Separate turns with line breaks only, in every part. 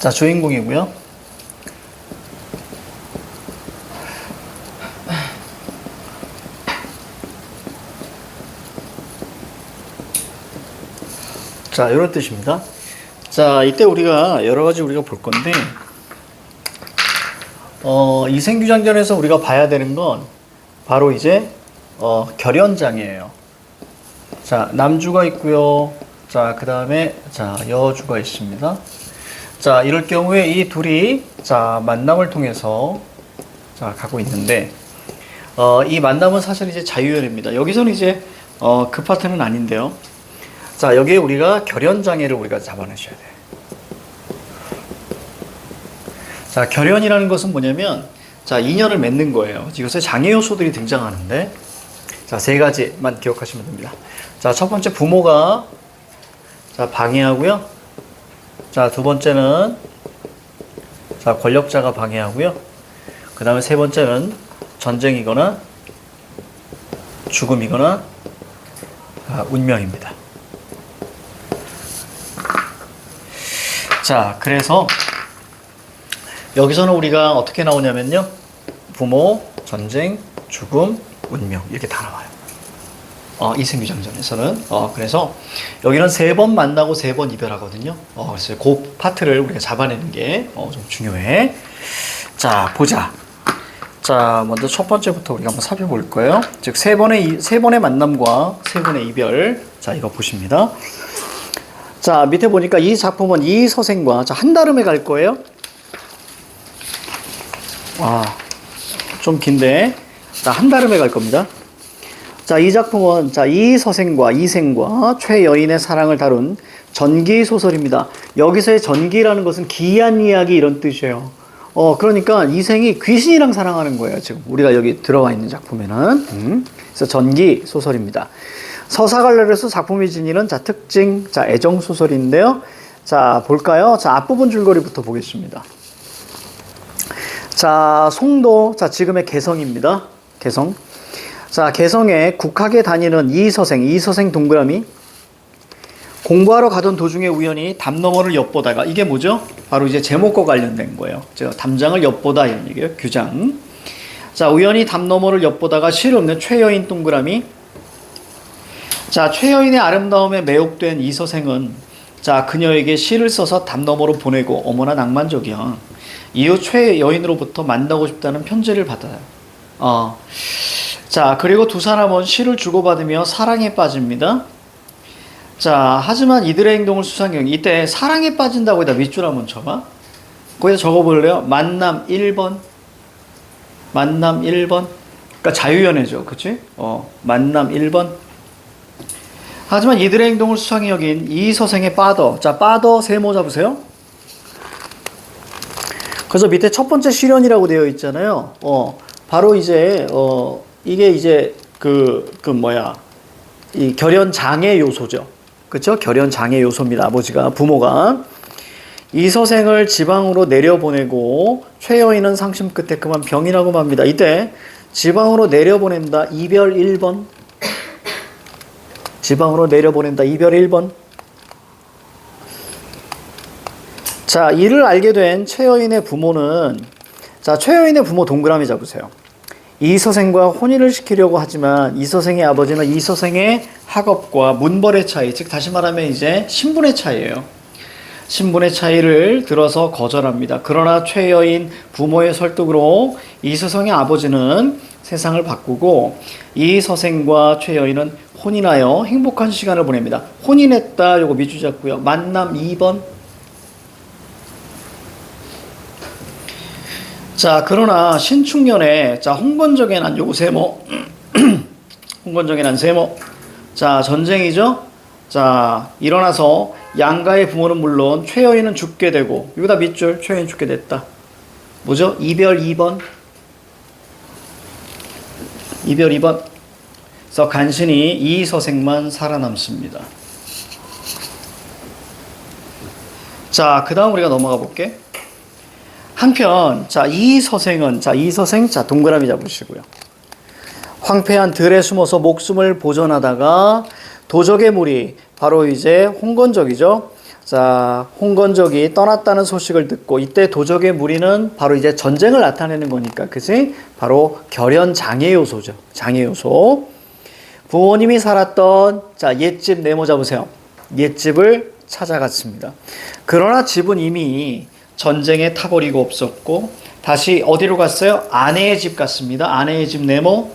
자, 주인공이고요. 자, 이런 뜻입니다. 자, 이때 우리가 여러 가지 우리가 볼 건데, 이생규장전에서 우리가 봐야 되는 건 바로 이제 결연장애예요. 자, 남주가 있고요. 자, 그 다음에 자, 여주가 있습니다. 자, 이럴 경우에 이 둘이 자, 만남을 통해서 자, 가고 있는데, 이 만남은 사실 이제 자유연애입니다. 여기서는 이제 그 파트는 아닌데요. 자, 여기에 우리가 결연장애를 우리가 잡아내셔야 돼요. 자, 결연이라는 것은 뭐냐면, 자, 인연을 맺는 거예요. 이것에 장애 요소들이 등장하는데, 자, 세 가지만 기억하시면 됩니다. 자, 첫 번째 부모가 자, 방해하고요. 자, 두 번째는 자, 권력자가 방해하고요. 그 다음에 세 번째는 전쟁이거나 죽음이거나 운명입니다. 자, 그래서 여기서는 우리가 어떻게 나오냐면요. 부모, 전쟁, 죽음, 운명 이렇게 다 나와요. 이생규장전에서는. 그래서 여기는 3번 만나고 3번 이별하거든요. 그래서 그 파트를 우리가 잡아내는 게 좀 중요해. 자, 보자. 자, 먼저 첫 번째부터 우리가 한번 살펴볼 거예요. 즉, 세 번의 만남과 3번의 이별. 자, 이거 보십니다. 자, 밑에 보니까 이 작품은 이서생과 자, 한다름에 갈 거예요. 좀 긴데. 자, 한다름에 갈 겁니다. 자, 이 작품은 자, 이서생과 이생과 최여인의 사랑을 다룬 전기 소설입니다. 여기서의 전기라는 것은 기이한 이야기 이런 뜻이에요. 그러니까 이생이 귀신이랑 사랑하는 거예요. 지금 우리가 여기 들어와 있는 작품에는. 그래서 전기 소설입니다. 서사갈래로서 작품이 지니는 자, 특징, 자, 애정 소설인데요. 자, 볼까요? 자, 앞부분 줄거리부터 보겠습니다. 자, 송도, 자, 지금의 개성입니다. 개성. 자, 개성에 국학에 다니는 이서생 동그라미. 공부하러 가던 도중에 우연히 담 너머를 엿보다가, 이게 뭐죠? 바로 이제 제목과 관련된 거예요. 제가 담장을 엿보다 이런 얘기예요. 규장. 자, 우연히 담 너머를 엿보다가 시를 읊는 최여인 동그라미. 자, 최여인의 아름다움에 매혹된 이서생은 자, 그녀에게 시를 써서 담 너머로 보내고 어머나 낭만적이야. 이후 최여인으로부터 만나고 싶다는 편지를 받아요. 자, 그리고 두 사람은 시를 주고받으며 사랑에 빠집니다. 자, 하지만 이들의 행동을 수상경, 이때 사랑에 빠진다고 여기다 밑줄 한번 쳐봐. 거기다 적어볼래요? 만남 1번. 만남 1번. 그러니까 자유연애죠. 그치? 만남 1번. 하지만 이들의 행동을 수상히 여긴 이서생의 빠더. 자, 빠더 세모 잡으세요. 그래서 밑에 첫 번째 시련이라고 되어 있잖아요. 바로 이제, 이게 이제 이 결연장애 요소죠. 그쵸? 결연장애 요소입니다. 아버지가, 부모가. 이서생을 지방으로 내려보내고 최여인은 상심 끝에 그만 병이라고 맙니다. 이때 지방으로 내려보낸다. 이별 1번. 지방으로 내려보낸다. 이별 1번. 자, 이를 알게 된 최여인의 부모는, 자, 최여인의 부모 동그라미 잡으세요. 이서생과 혼인을 시키려고 하지만 이서생의 아버지는 이서생의 학업과 문벌의 차이, 즉 다시 말하면 이제 신분의 차이예요. 신분의 차이를 들어서 거절합니다. 그러나 최여인 부모의 설득으로 이서생의 아버지는 세상을 바꾸고 이서생과 최여인은 혼인하여 행복한 시간을 보냅니다. 혼인했다. 요거 밑줄 잡고요. 만남 2번. 자, 그러나 신축년에 자, 홍건적의 난 요거 세모. 홍건적의 난 세모. 자, 전쟁이죠. 자, 일어나서 양가의 부모는 물론 최여인은 죽게 되고, 여기다 밑줄, 최여인 죽게 됐다. 뭐죠? 이별 2번. 이별 2번. 그래서 간신히 이서생만 살아남습니다. 자, 그 다음 우리가 넘어가 볼게. 한편, 자, 이서생, 자, 동그라미 잡으시고요. 황폐한 들에 숨어서 목숨을 보존하다가 도적의 무리, 바로 이제 홍건적이죠. 자, 홍건적이 떠났다는 소식을 듣고 이때 도적의 무리는 바로 이제 전쟁을 나타내는 거니까, 그지? 바로 결연 장애 요소죠. 장애 요소. 부모님이 살았던 자, 옛집 네모 잡으세요. 옛집을 찾아갔습니다. 그러나 집은 이미 전쟁에 타버리고 없었고 다시 어디로 갔어요? 아내의 집 갔습니다. 아내의 집 네모.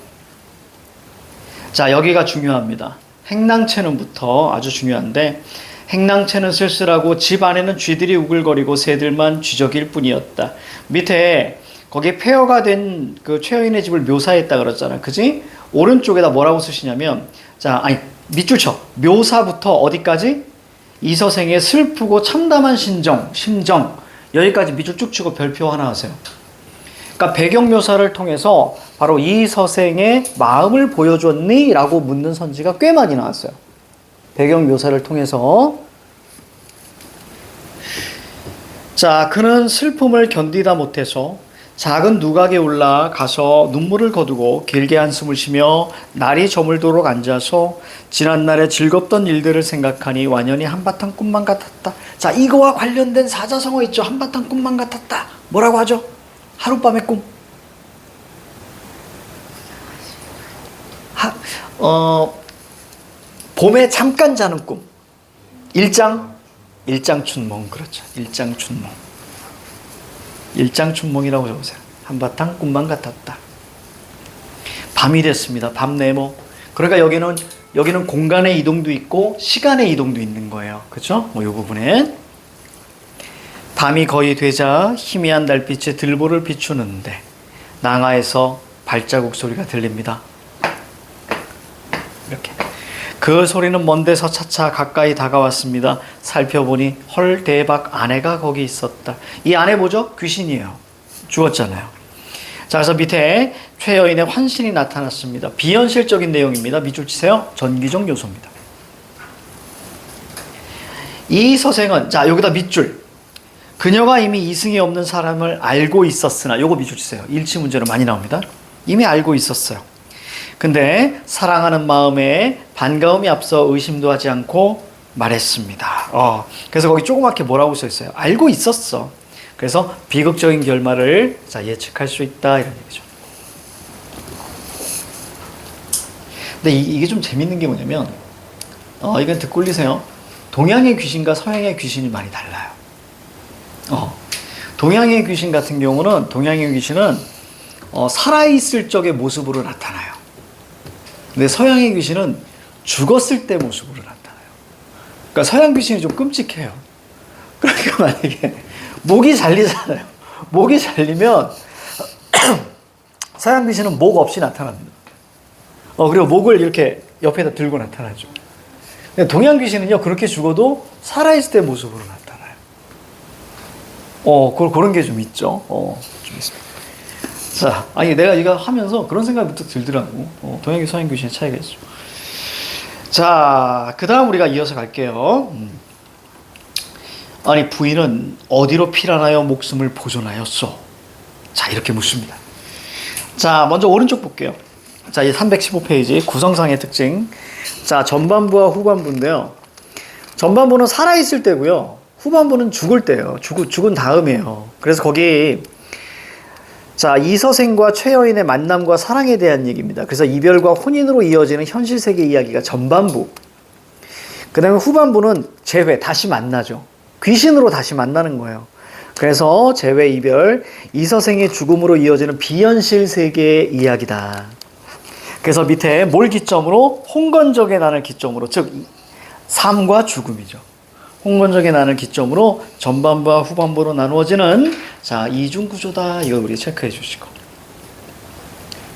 자, 여기가 중요합니다. 행랑채는부터 아주 중요한데, 행랑채는 쓸쓸하고 집 안에는 쥐들이 우글거리고 새들만 쥐적일 뿐이었다. 밑에 거기 폐허가 된 그 최여인의 집을 묘사했다 그랬잖아. 그지? 오른쪽에다 뭐라고 쓰시냐면, 자, 아니, 밑줄 쳐. 묘사부터 어디까지? 이서생의 슬프고 참담한 심정. 여기까지 밑줄 쭉 치고 별표 하나 하세요. 그러니까 배경 묘사를 통해서 바로 이서생의 마음을 보여줬니? 라고 묻는 선지가 꽤 많이 나왔어요. 배경 묘사를 통해서. 자, 그는 슬픔을 견디다 못해서 작은 누각에 올라가서 눈물을 거두고 길게 한숨을 쉬며 날이 저물도록 앉아서 지난날의 즐겁던 일들을 생각하니 완연히 한바탕 꿈만 같았다. 자, 이거와 관련된 사자성어 있죠. 한바탕 꿈만 같았다. 뭐라고 하죠? 하룻밤의 꿈. 봄에 잠깐 자는 꿈. 일장춘몽. 그렇죠. 일장춘몽이라고 적으세요. 한바탕 꿈만 같았다. 밤이 됐습니다. 밤 네모. 그러니까 여기는 공간의 이동도 있고 시간의 이동도 있는 거예요. 그렇죠? 이 부분에 밤이 거의 되자 희미한 달빛이 들보를 비추는데 낭하에서 발자국 소리가 들립니다. 이렇게. 그 소리는 먼 데서 차차 가까이 다가왔습니다. 살펴보니 헐 대박, 아내가 거기 있었다. 이 아내 뭐죠? 귀신이에요. 죽었잖아요. 자, 그래서 밑에 최여인의 환신이 나타났습니다. 비현실적인 내용입니다. 밑줄 치세요. 전기적 요소입니다. 이 서생은, 자, 여기다 밑줄. 그녀가 이미 이승이 없는 사람을 알고 있었으나, 요거 밑줄 치세요. 일치 문제로 많이 나옵니다. 이미 알고 있었어요. 근데 사랑하는 마음에 반가움이 앞서 의심도 하지 않고 말했습니다. 그래서 거기 조그맣게 뭐라고 써 있어요? 알고 있었어. 그래서 비극적인 결말을 자, 예측할 수 있다, 이런 얘기죠. 근데 이게 좀 재밌는 게 뭐냐면, 이건 듣고 올리세요. 동양의 귀신과 서양의 귀신이 많이 달라요. 동양의 귀신 같은 경우는, 동양의 귀신은 살아있을 적의 모습으로 나타나요. 근데 서양의 귀신은 죽었을 때 모습으로 나타나요. 그러니까 서양 귀신이 좀 끔찍해요. 그러니까 만약에 목이 잘리잖아요. 목이 잘리면 서양 귀신은 목 없이 나타납니다. 그리고 목을 이렇게 옆에다 들고 나타나죠. 근데 동양 귀신은요, 그렇게 죽어도 살아있을 때 모습으로 나타나요. 그런 게 좀 있죠. 좀 있습니다. 자, 아니, 내가 이거 하면서 그런 생각이 부터 들더라고. 동양귀 서양 귀신의 차이가 있죠. 자, 그 다음 우리가 이어서 갈게요. 아니, 부인은 어디로 피란하여 목숨을 보존하였소? 자, 이렇게 묻습니다. 자, 먼저 오른쪽 볼게요. 자, 이 315페이지 구성상의 특징. 자, 전반부와 후반부인데요. 전반부는 살아있을 때고요. 후반부는 죽을 때예요. 죽은 다음이에요. 그래서 거기 자, 이서생과 최여인의 만남과 사랑에 대한 얘기입니다. 그래서 이별과 혼인으로 이어지는 현실 세계 이야기가 전반부. 그 다음에 후반부는 재회, 다시 만나죠. 귀신으로 다시 만나는 거예요. 그래서 재회, 이별, 이서생의 죽음으로 이어지는 비현실 세계의 이야기다. 그래서 밑에 뭘 기점으로? 홍건적의 난을 기점으로, 즉 삶과 죽음이죠. 홍건적의 난을 기점으로 전반부와 후반부로 나누어지는 자, 이중구조다. 이거 우리 체크해 주시고.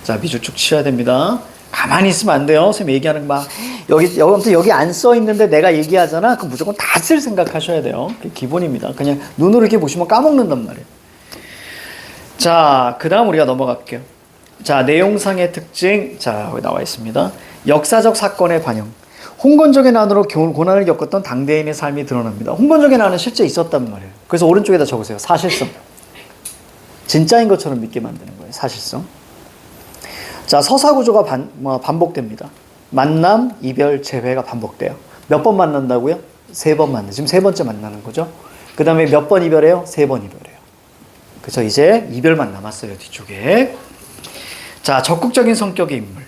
자, 밑줄 쭉 치셔야 됩니다. 가만히 있으면 안 돼요. 선생님 얘기하는 막 여기 안 써 있는데 내가 얘기하잖아. 그럼 무조건 다 쓸 생각하셔야 돼요. 그게 기본입니다. 그냥 눈으로 이렇게 보시면 까먹는단 말이에요. 자, 그 다음 우리가 넘어갈게요. 자, 내용상의 특징. 자, 여기 나와 있습니다. 역사적 사건의 반영. 홍건적의 난으로 고난을 겪었던 당대인의 삶이 드러납니다. 홍건적의 난은 실제 있었단 말이에요. 그래서 오른쪽에다 적으세요. 사실성. 진짜인 것처럼 믿게 만드는 거예요. 사실성. 자, 서사구조가 반복됩니다. 만남, 이별, 재회가 반복돼요. 몇 번 만난다고요? 세 번 만나. 지금 세 번째 만나는 거죠. 그 다음에 몇 번 이별해요? 세 번 이별해요. 그래서 이제 이별만 남았어요, 뒤쪽에. 자, 적극적인 성격의 인물.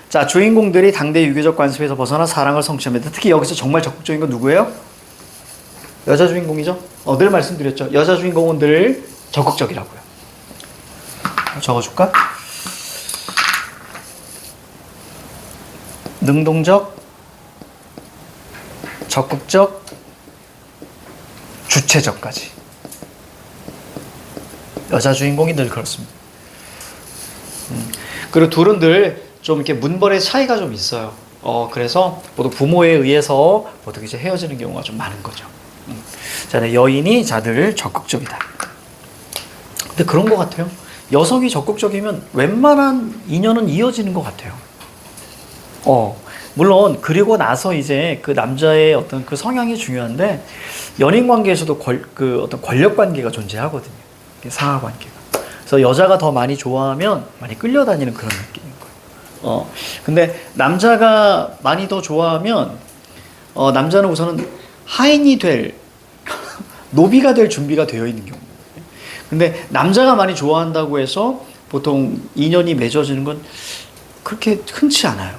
자, 주인공들이 당대 유교적 관습에서 벗어나 사랑을 성취합니다. 특히 여기서 정말 적극적인 건 누구예요? 여자 주인공이죠? 늘 말씀드렸죠. 여자 주인공은 늘 적극적이라고요. 적어줄까? 능동적, 적극적, 주체적까지. 여자 주인공이 늘 그렇습니다. 그리고 둘은 늘 좀 이렇게 문벌의 차이가 좀 있어요. 그래서 보통 부모에 의해서 보통 이제 헤어지는 경우가 좀 많은 거죠. 자, 여인이 늘 적극적이다. 근데 그런 것 같아요. 여성이 적극적이면 웬만한 인연은 이어지는 것 같아요. 물론 그리고 나서 이제 그 남자의 어떤 그 성향이 중요한데 연인 관계에서도 그 어떤 권력 관계가 존재하거든요. 상하 관계가. 그래서 여자가 더 많이 좋아하면 많이 끌려다니는 그런 느낌인 거예요. 근데 남자가 많이 더 좋아하면 남자는 우선은 하인이 될 노비가 될 준비가 되어 있는 경우. 근데 남자가 많이 좋아한다고 해서 보통 인연이 맺어지는 건 그렇게 흔치 않아요.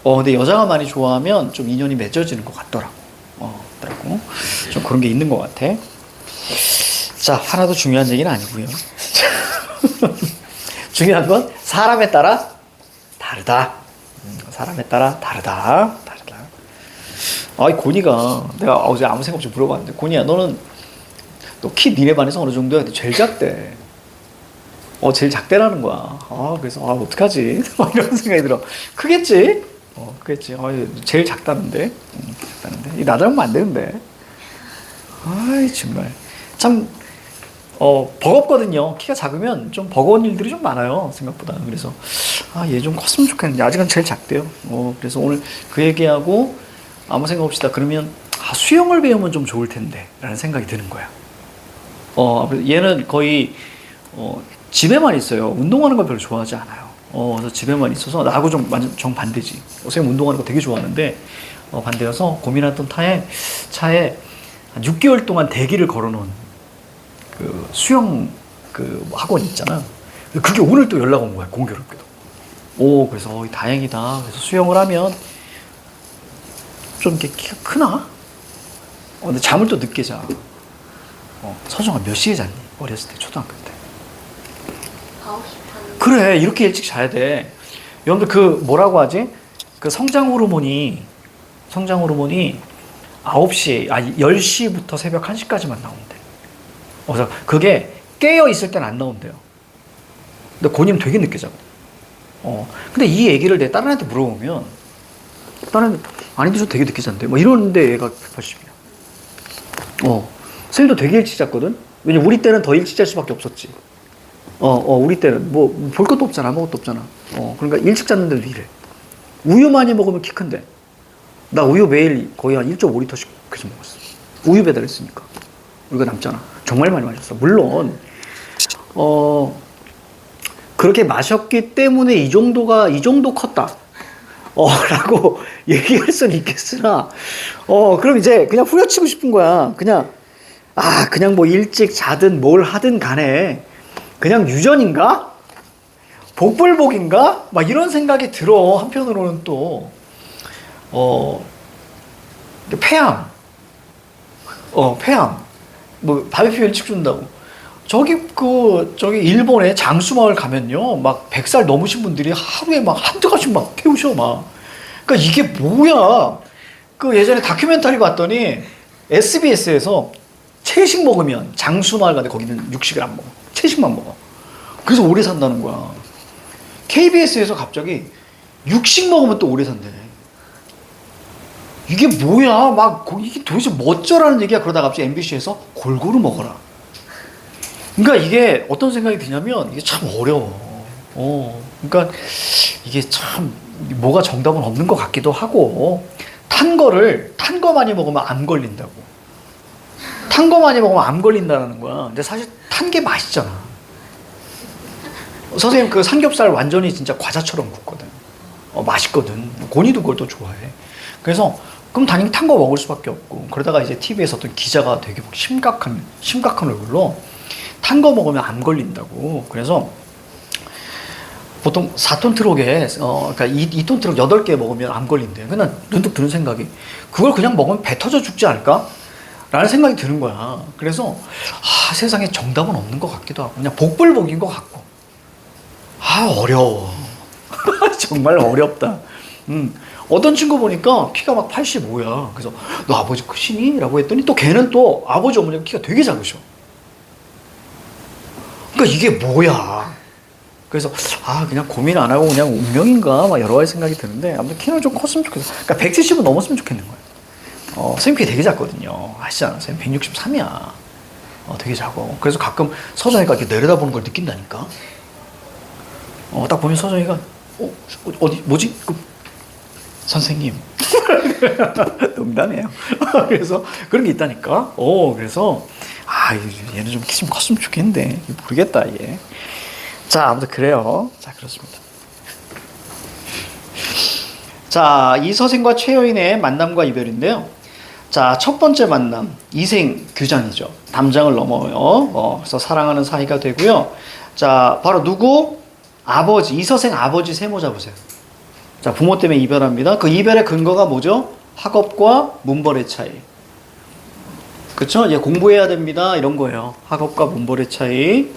근데 여자가 많이 좋아하면 좀 인연이 맺어지는 것 같더라고. 좀 그런 게 있는 것 같아. 자, 하나도 중요한 얘기는 아니고요. 중요한 건 사람에 따라 다르다. 사람에 따라 다르다. 아이, 고니가 내가 어제 아무 생각 없이 물어봤는데, 고니야, 너는 너 키 니네 반에서 어느 정도야? 제일 작대. 제일 작대라는 거야. 그래서 어떡하지? 이런 생각이 들어. 크겠지? 크겠지. 제일 작다는데. 작다는데. 이 나닮으면 안 되는데. 아이, 정말. 참, 버겁거든요. 키가 작으면 좀 버거운 일들이 좀 많아요. 생각보다. 그래서, 얘 좀 컸으면 좋겠는데. 아직은 제일 작대요. 그래서 오늘 그 얘기하고 아무 생각 없이 그러면, 수영을 배우면 좀 좋을 텐데. 라는 생각이 드는 거야. 얘는 거의, 집에만 있어요. 운동하는 걸 별로 좋아하지 않아요. 그래서 집에만 있어서 나하고 좀 완전 정반대지. 선생님 운동하는 거 되게 좋아하는데 반대여서 고민했던 차에 한 6개월 동안 대기를 걸어놓은 그 수영 그 학원 있잖아. 그게 오늘 또 연락 온 거야, 공교롭게도. 그래서 다행이다. 그래서 수영을 하면 좀 이렇게 키가 크나? 근데 잠을 또 늦게 자. 서정아 몇 시에 잤니? 어렸을 때, 초등학교 때.
9시 반.
그래, 이렇게 일찍 자야 돼. 여러분들 그 뭐라고 하지? 그 성장 호르몬이 9시, 10시부터 새벽 1시까지만 나온대. 그래서 그게 깨어 있을 땐 안 나온대요. 근데 고님 되게 늦게 자고. 근데 이 얘기를 내 다른 애한테 물어보면 다른 아닌데 저 되게 늦게 잔대. 이러는데 얘가 180이야. 셀도 되게 일찍 잤거든. 왜냐면 우리 때는 더 일찍 잘 수밖에 없었지. 우리 때는 볼 것도 없잖아. 아무것도 없잖아. 그러니까 일찍 잤는데도 이래. 우유 많이 먹으면 키 큰데. 나 우유 매일 거의 한 1.5리터씩 계속 먹었어. 우유 배달했으니까. 우리가 남잖아. 정말 많이 마셨어. 물론 그렇게 마셨기 때문에 이 정도 컸다. 라고 얘기할 수는 있겠으나, 그럼 이제 그냥 후려치고 싶은 거야. 그냥 뭐 일찍 자든 뭘 하든 간에 그냥 유전인가? 복불복인가? 막 이런 생각이 들어. 한편으로는 또, 폐암. 폐암. 바비큐 일찍 준다고. 저기 일본에 장수마을 가면요. 막 100살 넘으신 분들이 하루에 막 한두 가지씩 막 태우셔, 막. 그러니까 이게 뭐야. 예전에 다큐멘터리 봤더니 SBS에서 채식 먹으면 장수마을 가는데 거기는 육식을 안 먹어. 채식만 먹어. 그래서 오래 산다는 거야. KBS에서 갑자기 육식 먹으면 또 오래 산대. 이게 뭐야. 이게 도대체 뭐 어쩌라는 얘기야. 그러다가 갑자기 MBC에서 골고루 먹어라. 그러니까 이게 어떤 생각이 드냐면 이게 참 어려워. 그러니까 이게 참 뭐가 정답은 없는 것 같기도 하고 탄 거 많이 먹으면 암 걸린다고. 탄 거 많이 먹으면 암 걸린다는 거야. 근데 사실 탄 게 맛있잖아. 선생님 그 삼겹살 완전히 진짜 과자처럼 굽거든. 맛있거든. 고니도 그걸 또 좋아해. 그래서 그럼 당연히 탄 거 먹을 수밖에 없고, 그러다가 이제 TV에서 어떤 기자가 되게 막 심각한 얼굴로 탄 거 먹으면 암 걸린다고. 그래서 보통 4톤 트럭에, 그러니까 2톤 트럭 8개 먹으면 암 걸린대요. 그냥 눈독 드는 생각이, 그걸 그냥 먹으면 배 터져 죽지 않을까? 라는 생각이 드는 거야. 그래서, 세상에 정답은 없는 것 같기도 하고, 그냥 복불복인 것 같고. 어려워. 정말 어렵다. 어떤 친구 보니까 키가 막 85야. 그래서, 너 아버지 크시니? 라고 했더니 또 걔는 또 아버지 어머니가 키가 되게 작으셔. 그러니까 이게 뭐야? 그래서 그냥 고민 안 하고 그냥 운명인가 막 여러 가지 생각이 드는데, 아무튼 키는 좀 컸으면 좋겠어. 그러니까 170은 넘었으면 좋겠는 거예요. 선생님 키 되게 작거든요. 아시잖아. 선생님 163이야. 되게 작어. 그래서 가끔 서정이가 이렇게 내려다보는 걸 느낀다니까. 딱 보면 서정이가 어디 뭐지? 선생님. 농담이에요. 그래서 그런 게 있다니까. 그래서 얘는 좀 키 좀 컸으면 좋겠는데 모르겠다 얘. 자, 아무튼 그래요. 자, 그렇습니다. 자, 이서생과 최여인의 만남과 이별인데요. 자, 첫 번째 만남, 이생 규장이죠. 담장을 넘어요. 그래서 사랑하는 사이가 되고요. 자, 바로 누구? 아버지, 이서생 아버지 세모 잡으세요. 자, 부모 때문에 이별합니다. 그 이별의 근거가 뭐죠? 학업과 문벌의 차이. 그쵸? 얘 공부해야 됩니다. 이런 거예요. 학업과 문벌의 차이.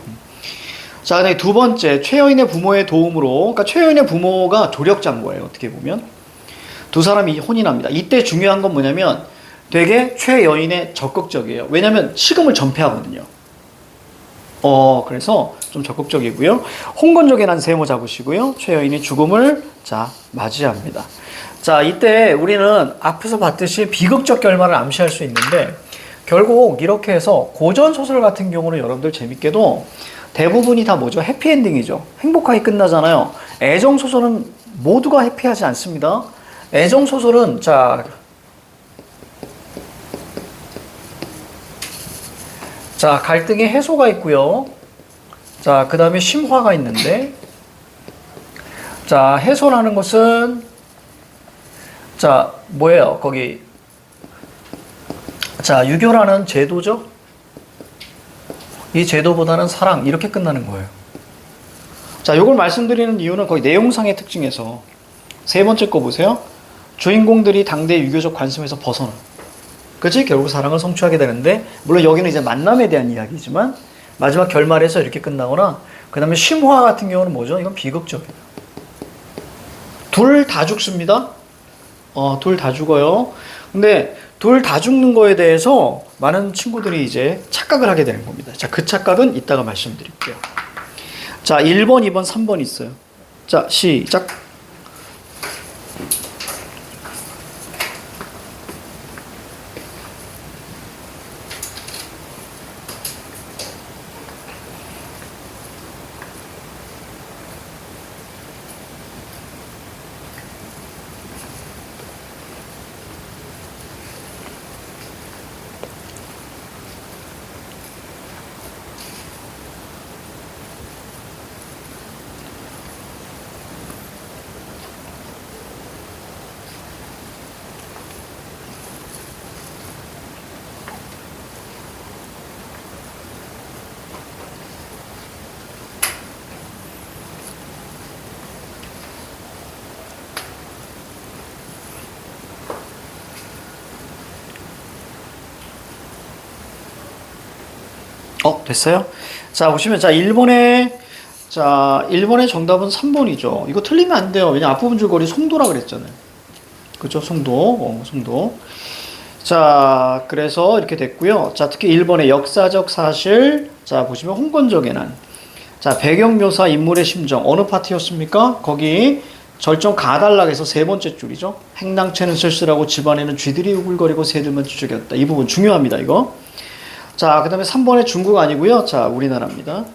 자, 그다음에 두 번째, 최여인의 부모의 도움으로, 그러니까 최여인의 부모가 조력장거예요. 어떻게 보면. 두 사람이 혼인합니다. 이때 중요한 건 뭐냐면 되게 최여인의 적극적이에요. 왜냐면 시금을 전폐하거든요. 그래서 좀 적극적이고요. 홍건적에 난 세모 잡으시고요. 최여인이 죽음을 맞이합니다. 자, 이때 우리는 앞에서 봤듯이 비극적 결말을 암시할 수 있는데, 결국 이렇게 해서 고전 소설 같은 경우는 여러분들 재밌게도 대부분이 다 뭐죠? 해피엔딩이죠. 행복하게 끝나잖아요. 애정소설은 모두가 해피하지 않습니다. 애정소설은, 자, 갈등의 해소가 있고요. 자, 그 다음에 심화가 있는데, 자, 해소라는 것은, 자, 뭐예요? 거기, 자, 유교라는 제도죠? 이 제도보다는 사랑, 이렇게 끝나는 거예요. 자, 이걸 말씀드리는 이유는 거의 내용상의 특징에서 세 번째 거 보세요. 주인공들이 당대 유교적 관습에서 벗어나. 그치? 결국 사랑을 성취하게 되는데, 물론 여기는 이제 만남에 대한 이야기지만 마지막 결말에서 이렇게 끝나거나, 그 다음에 심화 같은 경우는 뭐죠? 이건 비극적이에요. 둘 다 죽습니다. 둘 다 죽어요. 근데 둘 다 죽는 거에 대해서 많은 친구들이 이제 착각을 하게 되는 겁니다. 자, 그 착각은 이따가 말씀드릴게요. 자, 1번, 2번, 3번 있어요. 자, 시작. 됐어요? 자, 보시면, 자, 1번의 정답은 3번이죠. 이거 틀리면 안 돼요. 왜냐, 앞부분 줄거리 송도라 그랬잖아요. 그죠? 송도. 송도. 자, 그래서 이렇게 됐고요. 자, 특히 1번의 역사적 사실. 자, 보시면 홍건적의 난. 자, 배경묘사 인물의 심정. 어느 파트였습니까? 거기 절정 가달락에서 세 번째 줄이죠. 행랑채는 쓸쓸하고 집안에는 쥐들이 우글거리고 새들만 쥐죽였다. 이 부분 중요합니다, 이거. 자, 그 다음에 3번에 중국 아니고요. 자, 우리나라입니다.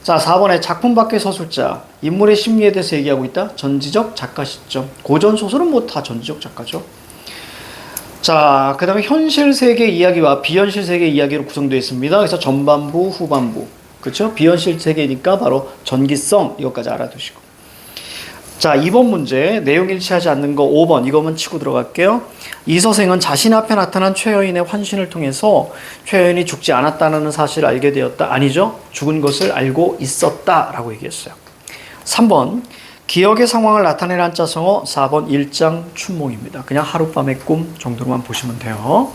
자, 4번에 작품 밖의 서술자. 인물의 심리에 대해서 얘기하고 있다. 전지적 작가 시점. 고전 소설은 뭐 다 전지적 작가죠. 자, 그 다음에 현실 세계 이야기와 비현실 세계 이야기로 구성되어 있습니다. 그래서 전반부, 후반부. 그렇죠? 비현실 세계니까 바로 전기성, 이것까지 알아두시고. 자, 2번 문제 내용 일치하지 않는 거 5번 이거만 치고 들어갈게요. 이서생은 자신 앞에 나타난 최여인의 환신을 통해서 최여인이 죽지 않았다는 사실을 알게 되었다. 아니죠. 죽은 것을 알고 있었다라고 얘기했어요. 3번 기억의 상황을 나타내는 한자성어 4번 일장춘몽입니다. 그냥 하룻밤의 꿈 정도로만 보시면 돼요.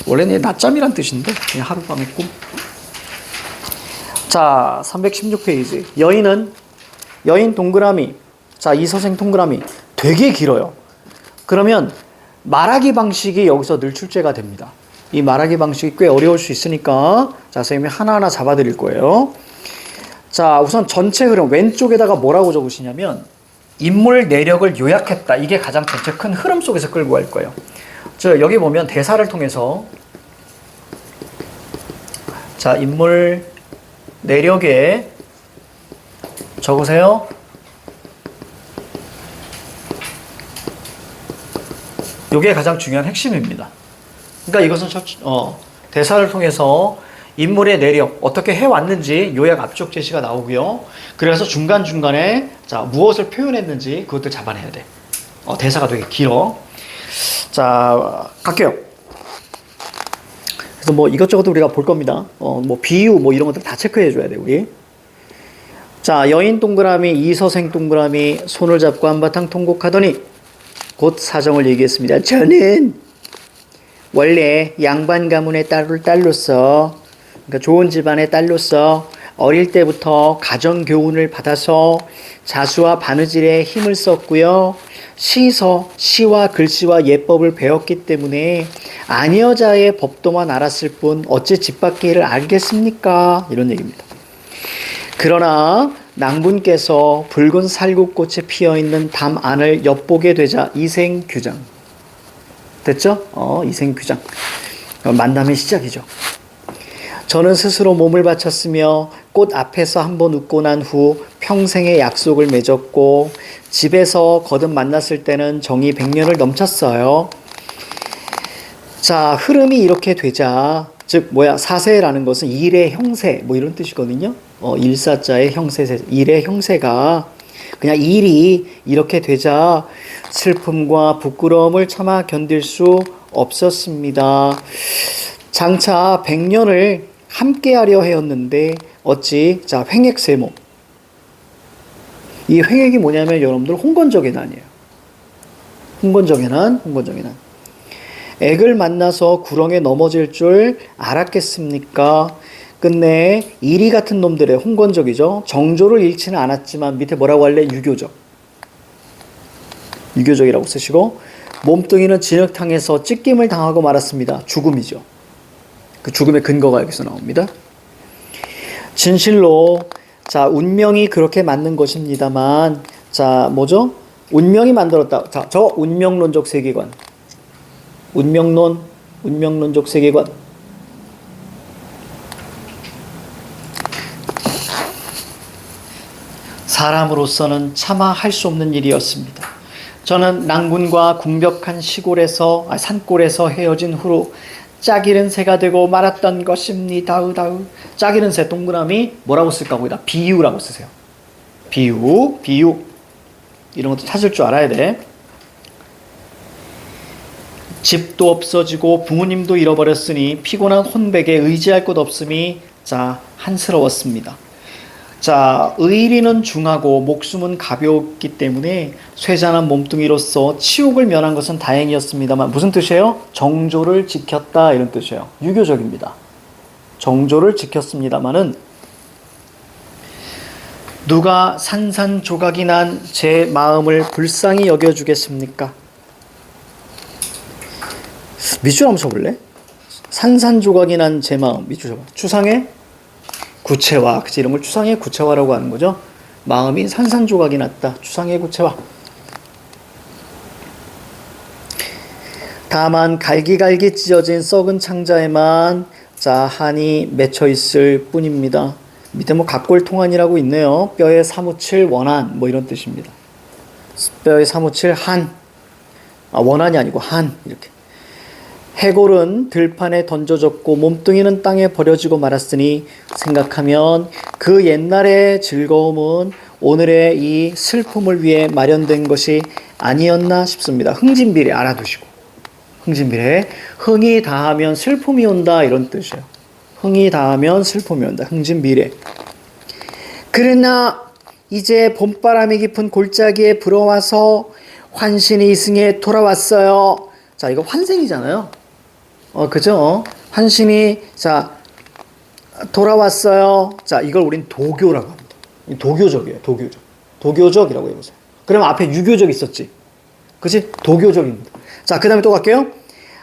원래는 낮잠이란 뜻인데 그냥 하룻밤의 꿈. 자, 316페이지 여인 동그라미. 자, 이서생 동그라미 되게 길어요. 그러면 말하기 방식이 여기서 늘 출제가 됩니다. 이 말하기 방식이 꽤 어려울 수 있으니까 자, 선생님이 하나하나 잡아드릴 거예요. 자, 우선 전체 흐름 왼쪽에다가 뭐라고 적으시냐면 인물 내력을 요약했다. 이게 가장 전체 큰 흐름 속에서 끌고 갈 거예요. 자, 여기 보면 대사를 통해서 자, 인물 내력에 적으세요. 이게 가장 중요한 핵심입니다. 그러니까 이것은 대사를 통해서 인물의 내력, 어떻게 해왔는지 요약 앞쪽 제시가 나오고요. 그래서 중간중간에 자, 무엇을 표현했는지 그것들 잡아내야 돼. 대사가 되게 길어. 자, 갈게요. 그래서 뭐 이것저것 우리가 볼 겁니다. 뭐 비유 뭐 이런 것들 다 체크해 줘야 돼, 우리. 자, 여인 동그라미, 이서생 동그라미, 손을 잡고 한바탕 통곡하더니 곧 사정을 얘기했습니다. 저는 원래 양반 가문의 딸로서, 그러니까 좋은 집안의 딸로서 어릴 때부터 가정 교훈을 받아서 자수와 바느질에 힘을 썼고요. 시와 글씨와 예법을 배웠기 때문에 아녀자의 법도만 알았을 뿐 어찌 집 밖의 일을 알겠습니까? 이런 얘기입니다. 그러나 낭분께서 붉은 살구꽃이 피어있는 담 안을 엿보게 되자 이생규장. 됐죠? 이생규장. 만남의 시작이죠. 저는 스스로 몸을 바쳤으며 꽃 앞에서 한번 웃고 난 후 평생의 약속을 맺었고 집에서 거듭 만났을 때는 정이 100년을 넘쳤어요. 자, 흐름이 이렇게 되자 즉 사세라는 것은 일의 형세 뭐 이런 뜻이거든요. 일사자의 형세, 일의 형세가 그냥 일이 이렇게 되자 슬픔과 부끄러움을 참아 견딜 수 없었습니다. 장차 100년을 함께하려 하였는데 어찌 자 횡액세모. 이 횡액이 뭐냐면 여러분들 홍건적외난이에요. 홍건적외난. 액을 만나서 구렁에 넘어질 줄 알았겠습니까? 끝내 이리 같은 놈들의 홍건적이죠. 정조를 잃지는 않았지만 밑에 뭐라고 할래? 유교적이라고 쓰시고 몸뚱이는 진흙탕에서 찢김을 당하고 말았습니다. 죽음이죠. 그 죽음의 근거가 여기서 나옵니다. 진실로 자 운명이 그렇게 맞는 것입니다만 자 뭐죠? 운명이 만들었다. 자, 저 운명론적 세계관. 운명론적 세계관. 사람으로서는 차마 할 수 없는 일이었습니다. 저는 낭군과 궁벽한 산골에서 헤어진 후로 짝 잃은 새가 되고 말았던 것입니다. 짝 잃은 새 동그라미 뭐라고 쓸까? 거기다 비유라고 쓰세요. 비유 이런 것도 찾을 줄 알아야 돼. 집도 없어지고 부모님도 잃어버렸으니 피곤한 혼백에 의지할 곳 없음이 자 한스러웠습니다. 자, 의리는 중하고 목숨은 가벼웠기 때문에 쇠잔한 몸뚱이로서 치욕을 면한 것은 다행이었습니다만 무슨 뜻이에요? 정조를 지켰다 이런 뜻이에요. 유교적입니다. 정조를 지켰습니다마는 누가 산산조각이 난 제 마음을 불쌍히 여겨주겠습니까? 밑줄 한번 쳐볼래? 산산조각이 난 제 마음 밑줄 쳐봐. 추상의 구체화, 그치? 이런 걸 추상의 구체화라고 하는 거죠. 마음이 산산조각이 났다. 추상의 구체화. 다만 갈기갈기 찢어진 썩은 창자에만 자 한이 맺혀 있을 뿐입니다. 밑에 뭐 각골통한이라고 있네요. 뼈에 사무칠 원한 뭐 이런 뜻입니다. 뼈에 사무칠 한. 원한이 아니고 한 이렇게. 해골은 들판에 던져졌고 몸뚱이는 땅에 버려지고 말았으니 생각하면 그 옛날의 즐거움은 오늘의 이 슬픔을 위해 마련된 것이 아니었나 싶습니다. 흥진비례 알아두시고. 흥진비례. 흥이 다하면 슬픔이 온다 이런 뜻이에요. 흥이 다하면 슬픔이 온다. 흥진비례. 그러나 이제 봄바람이 깊은 골짜기에 불어와서 환신이 이승에 돌아왔어요. 자, 이거 환생이잖아요. 그죠? 환신이 자 돌아왔어요. 자, 이걸 우린 도교라고 합니다. 도교적이에요. 도교적. 도교적이라고 해보세요. 그럼 앞에 유교적 있었지. 그치? 도교적입니다. 자, 그 다음에 또 갈게요.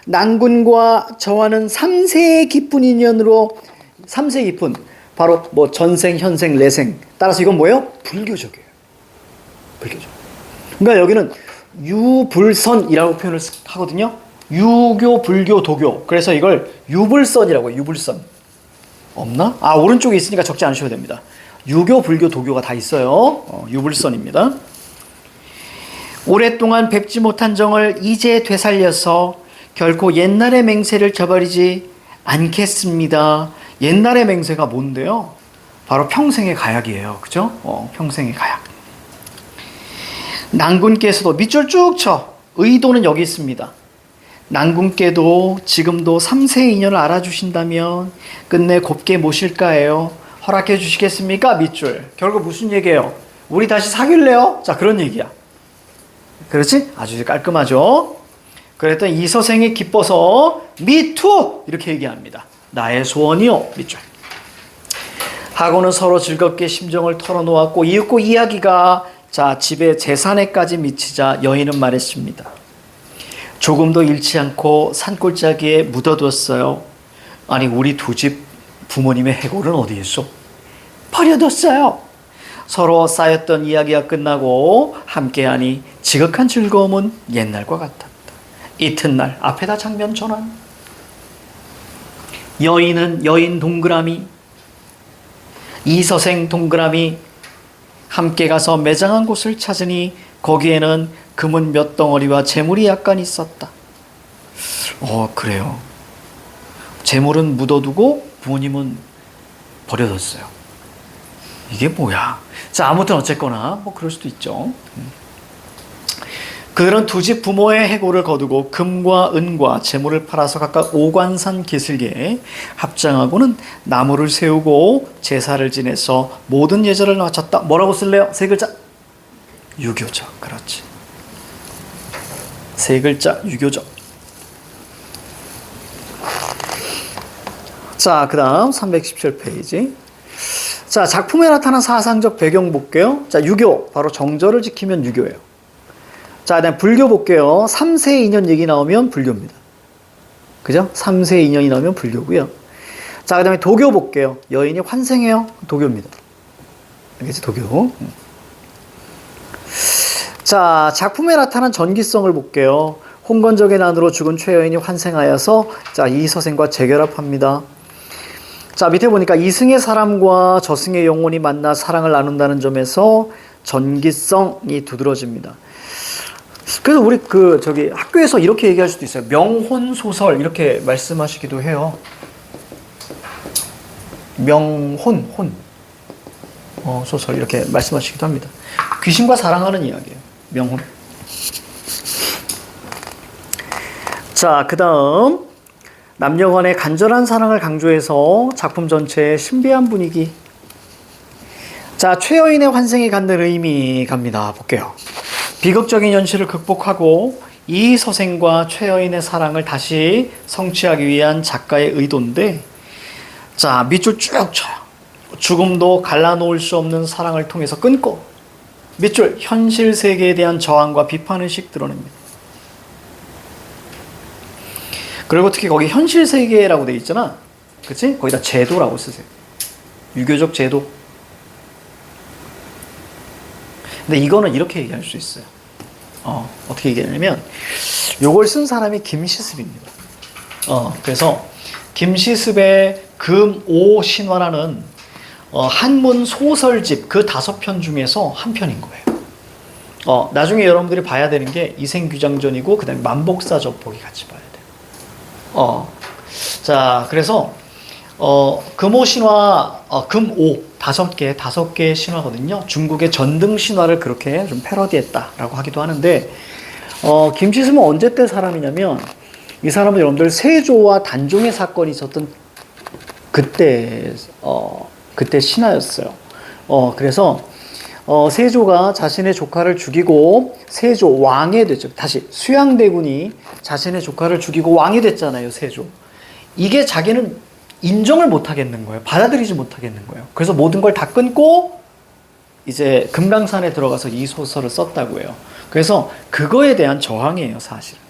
난군과 저와는 3세의 깊은 인연으로 3세 깊은 바로 뭐 전생, 현생, 내생. 따라서 이건 뭐예요? 불교적이에요. 불교적. 그러니까 여기는 유불선이라고 표현을 하거든요. 유교, 불교, 도교. 그래서 이걸 유불선이라고 해요. 유불선. 없나? 아, 오른쪽에 있으니까 적지 않으셔도 됩니다. 유교, 불교, 도교가 다 있어요. 유불선입니다. 오랫동안 뵙지 못한 정을 이제 되살려서 결코 옛날의 맹세를 저버리지 않겠습니다. 옛날의 맹세가 뭔데요? 바로 평생의 가약이에요. 그죠? 평생의 가약. 난군께서도 밑줄 쭉 쳐. 의도는 여기 있습니다. 난군께도 지금도 3세의 인연을 알아주신다면 끝내 곱게 모실까 해요. 허락해 주시겠습니까? 밑줄. 결국 무슨 얘기예요? 우리 다시 사귈래요? 자, 그런 얘기야. 그렇지? 아주 깔끔하죠? 그랬더니 이 서생이 기뻐서 미투! 이렇게 얘기합니다. 나의 소원이요. 밑줄. 하고는 서로 즐겁게 심정을 털어놓았고 이윽고 이야기가 자 집의 재산에까지 미치자 여인은 말했습니다. 조금도 잃지 않고 산골짜기에 묻어뒀어요. 아니 우리 두 집 부모님의 해골은 어디 있어? 버려뒀어요. 서로 쌓였던 이야기가 끝나고 함께하니 지극한 즐거움은 옛날과 같았다. 이튿날 앞에다 장면 전환. 여인은 여인 동그라미, 이서생 동그라미 함께 가서 매장한 곳을 찾으니 거기에는 금은 몇 덩어리와 재물이 약간 있었다. 그래요. 재물은 묻어두고 부모님은 버려뒀어요. 이게 뭐야? 자, 아무튼 어쨌거나 뭐 그럴 수도 있죠. 그들은 두 집 부모의 해고를 거두고 금과 은과 재물을 팔아서 각각 오관산 기슭에 합장하고는 나무를 세우고 제사를 지내서 모든 예절을 마쳤다. 뭐라고 쓸래요? 세 글자. 유교적. 그렇지. 세 글자 유교적. 자, 그 다음 317페이지. 자, 작품에 나타난 사상적 배경 볼게요. 자, 유교. 바로 정절을 지키면 유교예요. 자, 그다음 불교 볼게요. 3세 인연 얘기 나오면 불교입니다. 그죠? 3세 인연이 나오면 불교고요. 자, 그다음에 도교 볼게요. 여인이 환생해요. 도교입니다. 알겠지? 도교. 자, 작품에 나타난 전기성을 볼게요. 홍건적의 난으로 죽은 최여인이 환생하여서 자, 이서생과 재결합합니다. 자, 밑에 보니까 이승의 사람과 저승의 영혼이 만나 사랑을 나눈다는 점에서 전기성이 두드러집니다. 그래서 우리 학교에서 이렇게 얘기할 수도 있어요. 명혼 소설 이렇게 말씀하시기도 해요. 명혼 소설 이렇게 말씀하시기도 합니다. 귀신과 사랑하는 이야기예요. 명혼. 자, 그다음 남녀 간의 간절한 사랑을 강조해서 작품 전체의 신비한 분위기. 자, 최여인의 환생이 갖는 의미 갑니다. 볼게요. 비극적인 현실을 극복하고 이 서생과 최여인의 사랑을 다시 성취하기 위한 작가의 의도인데, 자, 밑줄 쭉 쳐요. 죽음도 갈라놓을 수 없는 사랑을 통해서 끊고, 밑줄 현실 세계에 대한 저항과 비판의식 드러냅니다. 그리고 특히 거기 현실 세계라고 돼 있잖아. 그치? 거기다 제도라고 쓰세요. 유교적 제도. 근데 이거는 이렇게 얘기할 수 있어요. 어떻게 얘기하냐면, 요걸 쓴 사람이 김시습입니다. 그래서 김시습의 금오 신화라는 한문 소설집 그 5편 중에서 한 편인 거예요. 나중에 여러분들이 봐야 되는 게 이생규장전이고, 그 다음에 만복사적보기 같이 봐야 돼요. 자, 그래서 금오 신화, 금오 다섯 개의 신화거든요. 중국의 전등 신화를 그렇게 좀 패러디했다라고 하기도 하는데, 김치슴은 언제 때 사람이냐면, 이 사람은 여러분들 세조와 단종의 사건이 있었던 그때, 그때 신하였어요. 그래서, 세조가 자신의 조카를 죽이고 세조 왕이 됐죠. 다시 수양대군이 자신의 조카를 죽이고 왕이 됐잖아요, 세조. 이게 자기는 인정을 못 하겠는 거예요. 받아들이지 못하겠는 거예요. 그래서 모든 걸 다 끊고 이제 금강산에 들어가서 이 소설을 썼다고 해요. 그래서 그거에 대한 저항이에요, 사실은.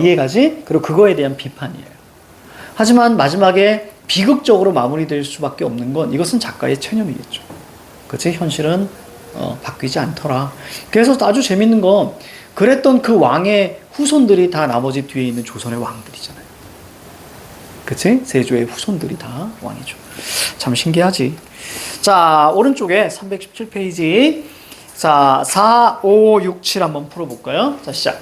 이해가지? 그리고 그거에 대한 비판이에요. 하지만 마지막에 비극적으로 마무리될 수밖에 없는 건 이것은 작가의 체념이겠죠. 그치? 현실은 바뀌지 않더라. 그래서 아주 재밌는 건 그랬던 그 왕의 후손들이 다 나머지 뒤에 있는 조선의 왕들이잖아요. 그치? 세조의 후손들이 다 왕이죠. 참 신기하지. 자, 오른쪽에 317페이지. 자, 4, 5, 6, 7 한번 풀어볼까요? 자, 시작.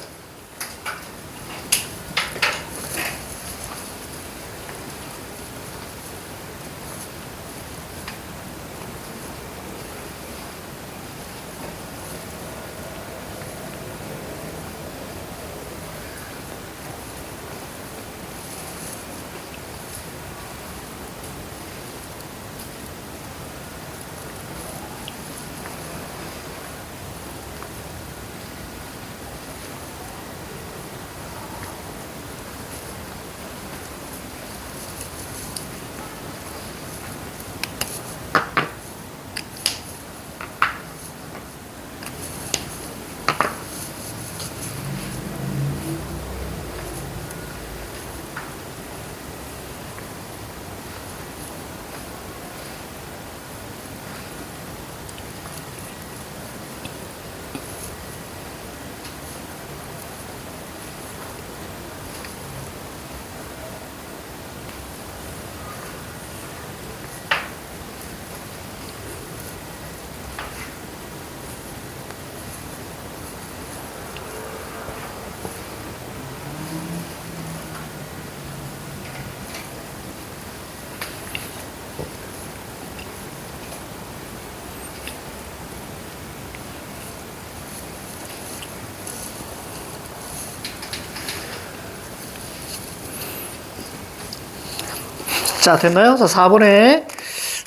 자, 됐나요? 자, 4번에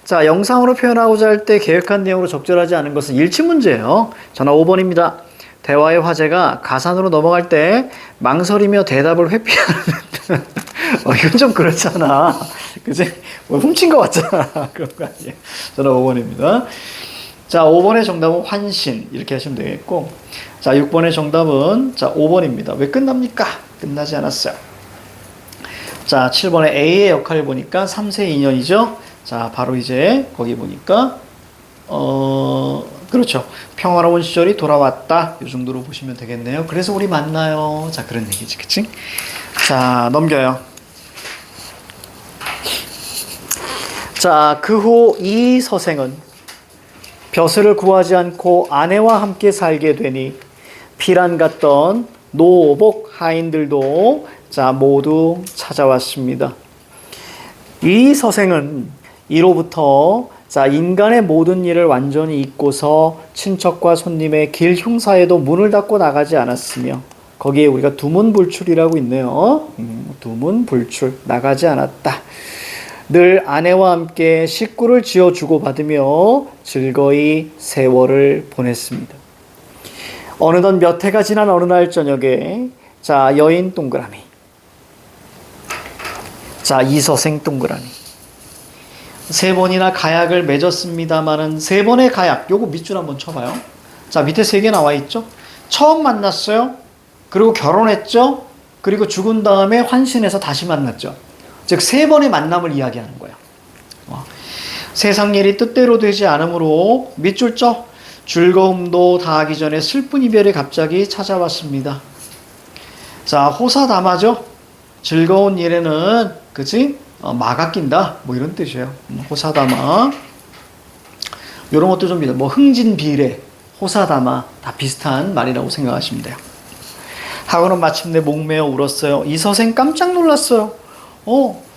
자, 영상으로 표현하고자 할 때 계획한 내용으로 적절하지 않은 것은 일치 문제예요. 전화 5번입니다. 대화의 화제가 가산으로 넘어갈 때 망설이며 대답을 회피하는 이건 좀 그렇잖아. 그치? 뭐 훔친 것 같잖아. 그런 거 아니에요. 전화 5번입니다. 자, 5번의 정답은 환신. 이렇게 하시면 되겠고. 자, 6번의 정답은 자, 5번입니다. 왜 끝납니까? 끝나지 않았어요. 자, 7번에 A의 역할을 보니까 3세 2년이죠. 자, 바로 이제 거기 보니까 그렇죠. 평화로운 시절이 돌아왔다. 이 정도로 보시면 되겠네요. 그래서 우리 만나요. 자, 그런 얘기지. 그치? 자, 넘겨요. 자, 그 후 이 서생은 벼슬을 구하지 않고 아내와 함께 살게 되니 피란 같던 노복 하인들도 자, 모두 찾아왔습니다. 이 서생은 이로부터 자, 인간의 모든 일을 완전히 잊고서 친척과 손님의 길 흉사에도 문을 닫고 나가지 않았으며 거기에 우리가 두문불출이라고 있네요. 두문불출, 나가지 않았다. 늘 아내와 함께 식구를 지어 주고받으며 즐거이 세월을 보냈습니다. 어느덧 몇 해가 지난 어느 날 저녁에 자, 여인 동그라미, 자, 이서생 동그라미. 3번이나 가약을 맺었습니다만은 3번의 가약, 요거 밑줄 한번 쳐봐요. 자, 밑에 3개 나와 있죠? 처음 만났어요. 그리고 결혼했죠. 그리고 죽은 다음에 환신해서 다시 만났죠. 즉 3번의 만남을 이야기하는 거예요. 세상 일이 뜻대로 되지 않으므로 밑줄 쳐. 즐거움도 다하기 전에 슬픈 이별이 갑자기 찾아왔습니다. 자, 호사다마죠. 즐거운 일에는 그치? 마가 낀다. 뭐 이런 뜻이에요. 호사다마. 이런 것도 좀 뭐 흥진비례, 호사다마 다 비슷한 말이라고 생각하시면 돼요. 하고는 마침내 목매어 울었어요. 이 서생 깜짝 놀랐어요.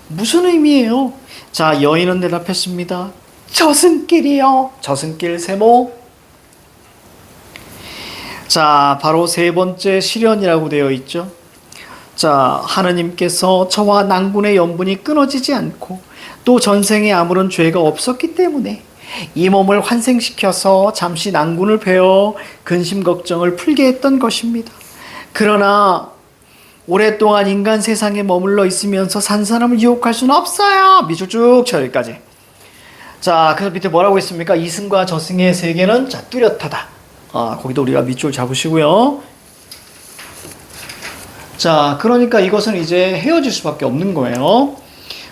무슨 의미예요? 자, 여인은 대답했습니다. 저승길이요. 저승길 세모. 자, 바로 세 번째 시련이라고 되어 있죠. 자, 하느님께서 저와 낭군의 연분이 끊어지지 않고 또 전생에 아무런 죄가 없었기 때문에 이 몸을 환생시켜서 잠시 낭군을 베어 근심 걱정을 풀게 했던 것입니다. 그러나 오랫동안 인간 세상에 머물러 있으면서 산 사람을 유혹할 수는 없어요. 밑줄 쭉 쳐 여기까지. 자, 그래서 밑에 뭐라고 했습니까? 이승과 저승의 세계는 자, 뚜렷하다. 거기도 우리가 밑줄 잡으시고요. 자, 그러니까 이것은 이제 헤어질 수밖에 없는 거예요.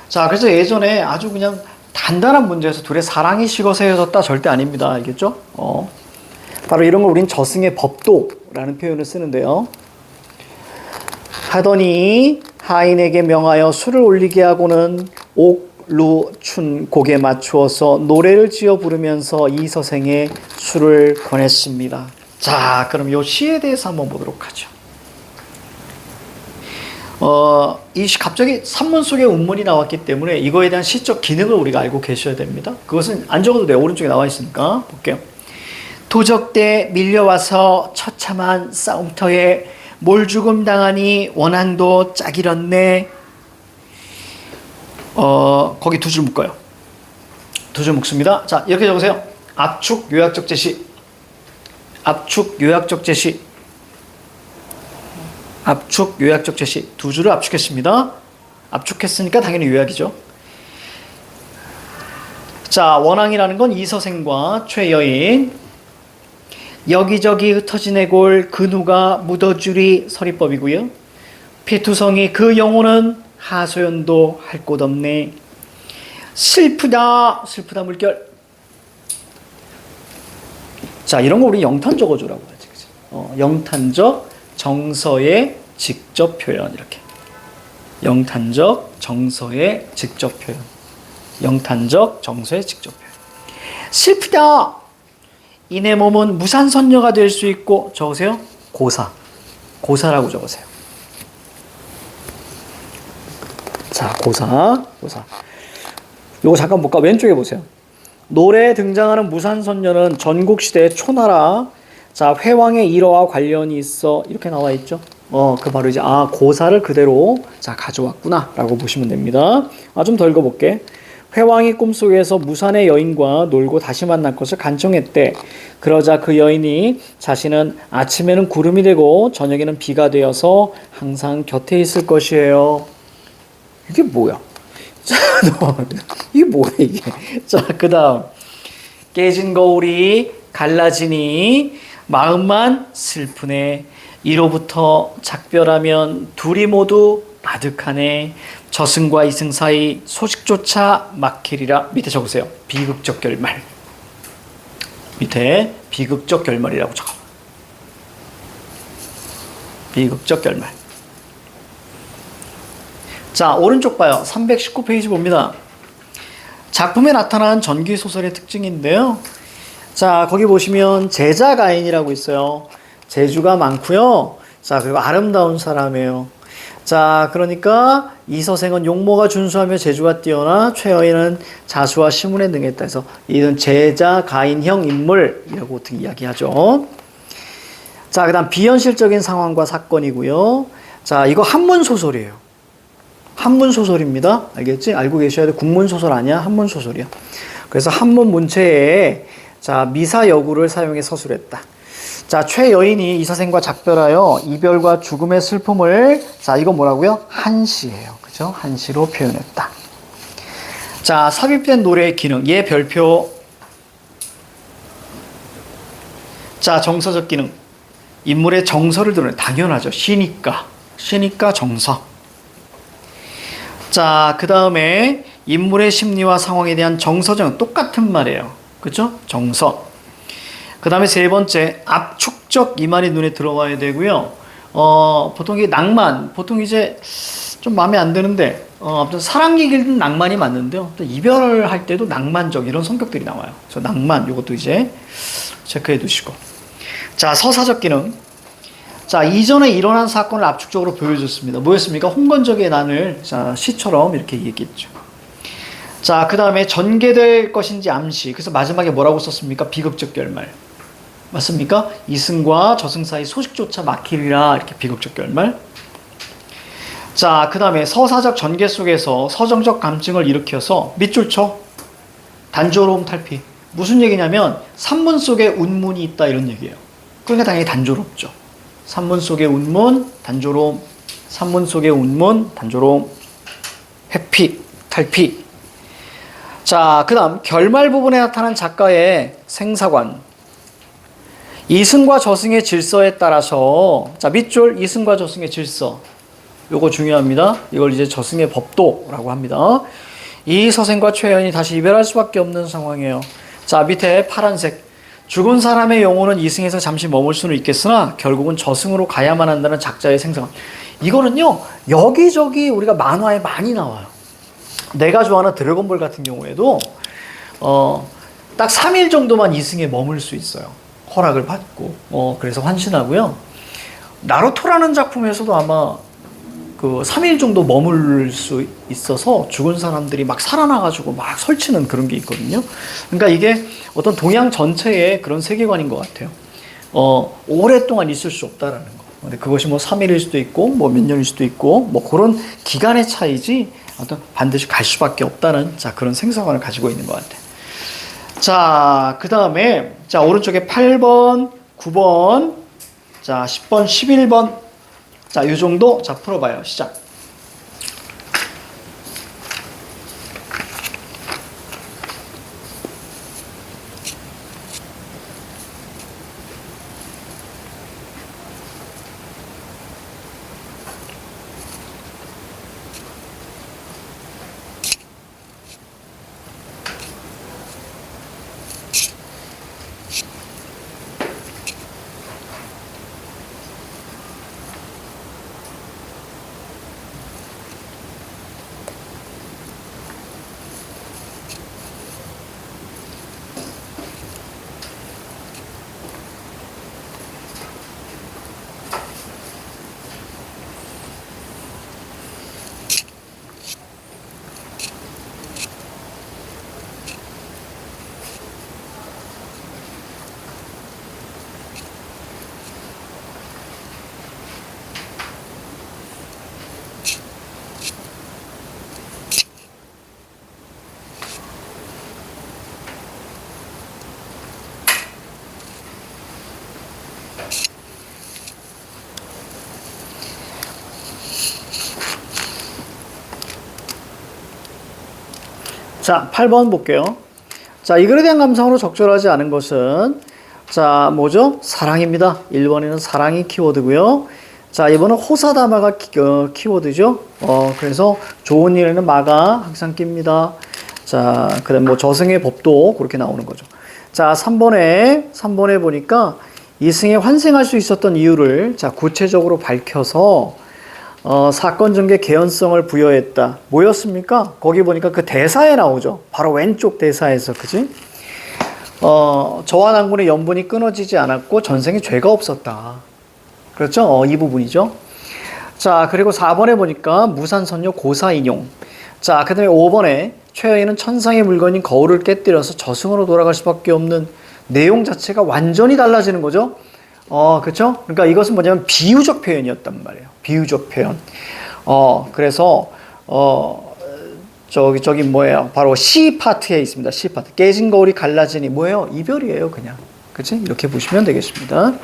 자, 그래서 예전에 아주 그냥 단단한 문제에서 둘의 사랑이 식어서 헤어졌다 절대 아닙니다. 알겠죠? 바로 이런 걸 우린 저승의 법도라는 표현을 쓰는데요. 하더니 하인에게 명하여 술을 올리게 하고는 옥루춘 곡에 맞추어서 노래를 지어 부르면서 이서생의 술을 권했습니다. 자, 그럼 이 시에 대해서 한번 보도록 하죠. 갑자기 산문 속에 운문이 나왔기 때문에 이거에 대한 시적 기능을 우리가 알고 계셔야 됩니다. 그것은 안 적어도 돼요. 오른쪽에 나와 있으니까 볼게요. 도적대 밀려와서 처참한 싸움터에 몰죽음 당하니 원한도 짝이렇네. 거기 두 줄 묶어요. 두 줄 묶습니다. 자, 이렇게 적으세요. 압축 요약적 제시. 압축 요약적 제시. 압축 요약적 제시. 두 줄을 압축했습니다. 압축했으니까 당연히 요약이죠. 자, 원앙이라는 건 이서생과 최여인. 여기저기 흩어진 애골 그 누가 묻어주리 서리법이고요. 피투성이 그 영혼은 하소연도 할 곳 없네. 슬프다. 슬프다 물결. 자, 이런 거 우리 영탄 적어주라고 하지. 영탄적 정서의 직접 표현. 이렇게 영탄적 정서의 직접 표현. 영탄적 정서의 직접 표현. 슬프다. 이내 몸은 무산선녀가 될 수 있고, 적으세요. 고사. 고사라고 적으세요. 자, 고사. 요거 잠깐 볼까? 왼쪽에 보세요. 노래에 등장하는 무산선녀는 전국시대의 초나라, 자, 회왕의 일화와 관련이 있어. 이렇게 나와 있죠. 그 바로 이제, 고사를 그대로, 자, 가져왔구나. 라고 보시면 됩니다. 좀 더 읽어볼게. 회왕이 꿈속에서 무산의 여인과 놀고 다시 만날 것을 간청했대. 그러자 그 여인이 자신은 아침에는 구름이 되고 저녁에는 비가 되어서 항상 곁에 있을 것이에요. 이게 뭐야? 자, 이게 뭐야 이게? 자, 그 다음. 깨진 거울이 갈라지니 마음만 슬프네. 이로부터 작별하면 둘이 모두 아득하네. 저승과 이승 사이 소식조차 막히리라. 밑에 적으세요. 비극적 결말. 밑에 비극적 결말이라고 적어. 비극적 결말. 자, 오른쪽 봐요. 319페이지 봅니다. 작품에 나타난 전기소설의 특징인데요. 자, 거기 보시면 제자가인이라고 있어요. 재주가 많고요. 자, 그리고 아름다운 사람이에요. 자, 그러니까 이서생은 용모가 준수하며 재주가 뛰어나 최여인은 자수와 시문에 능했다 해서 이는 제자 가인형 인물이라고 어떻게 이야기하죠. 자, 그 다음 비현실적인 상황과 사건이고요. 자, 이거 한문소설이에요. 한문소설입니다. 알겠지? 알고 계셔야 돼. 국문소설 아니야. 한문소설이야. 그래서 한문 문체에 자, 미사여구를 사용해 서술했다. 자, 최여인이 이서생과 작별하여 이별과 죽음의 슬픔을, 자, 이거 뭐라고요? 한시예요. 그죠? 한시로 표현했다. 자, 삽입된 노래의 기능. 얘 별표. 자, 정서적 기능. 인물의 정서를 드러내. 당연하죠. 시니까 정서. 자, 그 다음에 인물의 심리와 상황에 대한 정서적, 똑같은 말이에요. 그죠? 정서. 그 다음에 세 번째, 압축적 이 말이 눈에 들어와야 되고요. 보통 이게 낭만, 보통 이제 좀 마음에 안 드는데, 아무튼 사랑 얘기는 낭만이 맞는데요. 또 이별을 할 때도 낭만적 이런 성격들이 나와요. 그래서 낭만, 이것도 이제 체크해 두시고. 자, 서사적 기능. 자, 이전에 일어난 사건을 압축적으로 보여줬습니다. 뭐였습니까? 홍건적의 난을, 자, 시처럼 이렇게 얘기했죠. 자, 그 다음에 전개될 것인지 암시. 그래서 마지막에 뭐라고 썼습니까? 비극적 결말. 맞습니까? 이승과 저승 사이 소식조차 막히리라. 이렇게 비극적 결말. 자, 그 다음에 서사적 전개 속에서 서정적 감증을 일으켜서 밑줄 쳐. 단조로움 탈피. 무슨 얘기냐면 산문 속에 운문이 있다 이런 얘기예요. 그러니까 당연히 단조롭죠. 산문 속의 운문, 단조로움. 산문 속의 운문, 단조로움. 회피, 탈피. 자, 그 다음 결말 부분에 나타난 작가의 생사관. 이승과 저승의 질서에 따라서, 자, 밑줄 이승과 저승의 질서. 요거 중요합니다. 이걸 이제 저승의 법도라고 합니다. 이 서생과 최연이 다시 이별할 수밖에 없는 상황이에요. 자, 밑에 파란색. 죽은 사람의 영혼은 이승에서 잠시 머물 수는 있겠으나 결국은 저승으로 가야만 한다는 작자의 생사관. 이거는요, 여기저기 우리가 만화에 많이 나와요. 내가 좋아하는 드래곤볼 같은 경우에도 딱 3일 정도만 이승에 머물 수 있어요. 허락을 받고. 그래서 환신하고요. 나루토라는 작품에서도 아마 그 3일 정도 머물 수 있어서 죽은 사람들이 막 살아나가지고 막 설치는 그런 게 있거든요. 그러니까 이게 어떤 동양 전체의 그런 세계관인 것 같아요. 오랫동안 있을 수 없다라는 거. 근데 그것이 뭐 3일일 수도 있고, 뭐 몇 년일 수도 있고, 뭐 그런 기간의 차이지, 어떤 반드시 갈 수밖에 없다는, 자, 그런 생사관을 가지고 있는 것 같아요. 자, 그 다음에, 자, 오른쪽에 8번, 9번, 자, 10번, 11번. 자, 이 정도. 자, 풀어봐요. 시작. 자, 8번 볼게요. 자, 이 글에 대한 감상으로 적절하지 않은 것은, 자, 뭐죠? 사랑입니다. 1번에는 사랑이 키워드고요. 자, 2번은 호사다마가 키워드죠. 그래서 좋은 일에는 마가 항상 낍니다. 자, 그 다음 뭐 저승의 법도 그렇게 나오는 거죠. 자, 3번에 보니까 이승에 환생할 수 있었던 이유를, 자, 구체적으로 밝혀서 사건 전개 개연성을 부여했다. 뭐였습니까? 거기 보니까 그 대사에 나오죠. 바로 왼쪽 대사에서, 그지? 저와 난군의 연분이 끊어지지 않았고 전생에 죄가 없었다. 그렇죠? 이 부분이죠. 자, 그리고 4번에 보니까 무산선녀 고사인용. 자, 그 다음에 5번에 최여인은 천상의 물건인 거울을 깨뜨려서 저승으로 돌아갈 수밖에 없는 내용 자체가 완전히 달라지는 거죠. 그렇죠? 그러니까 이것은 뭐냐면 비유적 표현이었단 말이에요. 비유적 표현. 그래서 저기 뭐예요? 바로 C 파트에 있습니다. C 파트. 깨진 거울이 갈라지니 뭐예요? 이별이에요, 그냥. 그렇지? 이렇게 보시면 되겠습니다.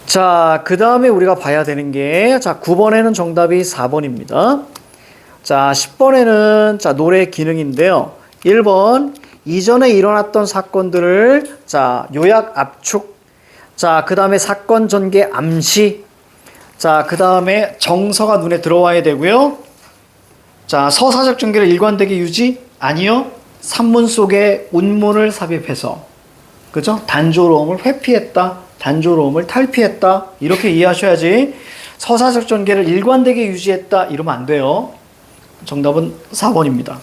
자, 그 다음에 우리가 봐야 되는 게, 자, 9번에는 정답이 4번입니다. 자, 10번에는, 자, 노래 기능인데요. 1번, 이전에 일어났던 사건들을, 자, 요약 압축. 자, 그 다음에 사건 전개 암시. 자, 그 다음에 정서가 눈에 들어와야 되고요. 자, 서사적 전개를 일관되게 유지? 아니요. 산문 속에 운문을 삽입해서, 그죠? 단조로움을 회피했다. 단조로움을 탈피했다. 이렇게 이해하셔야지. 서사적 전개를 일관되게 유지했다. 이러면 안 돼요. 정답은 4번입니다.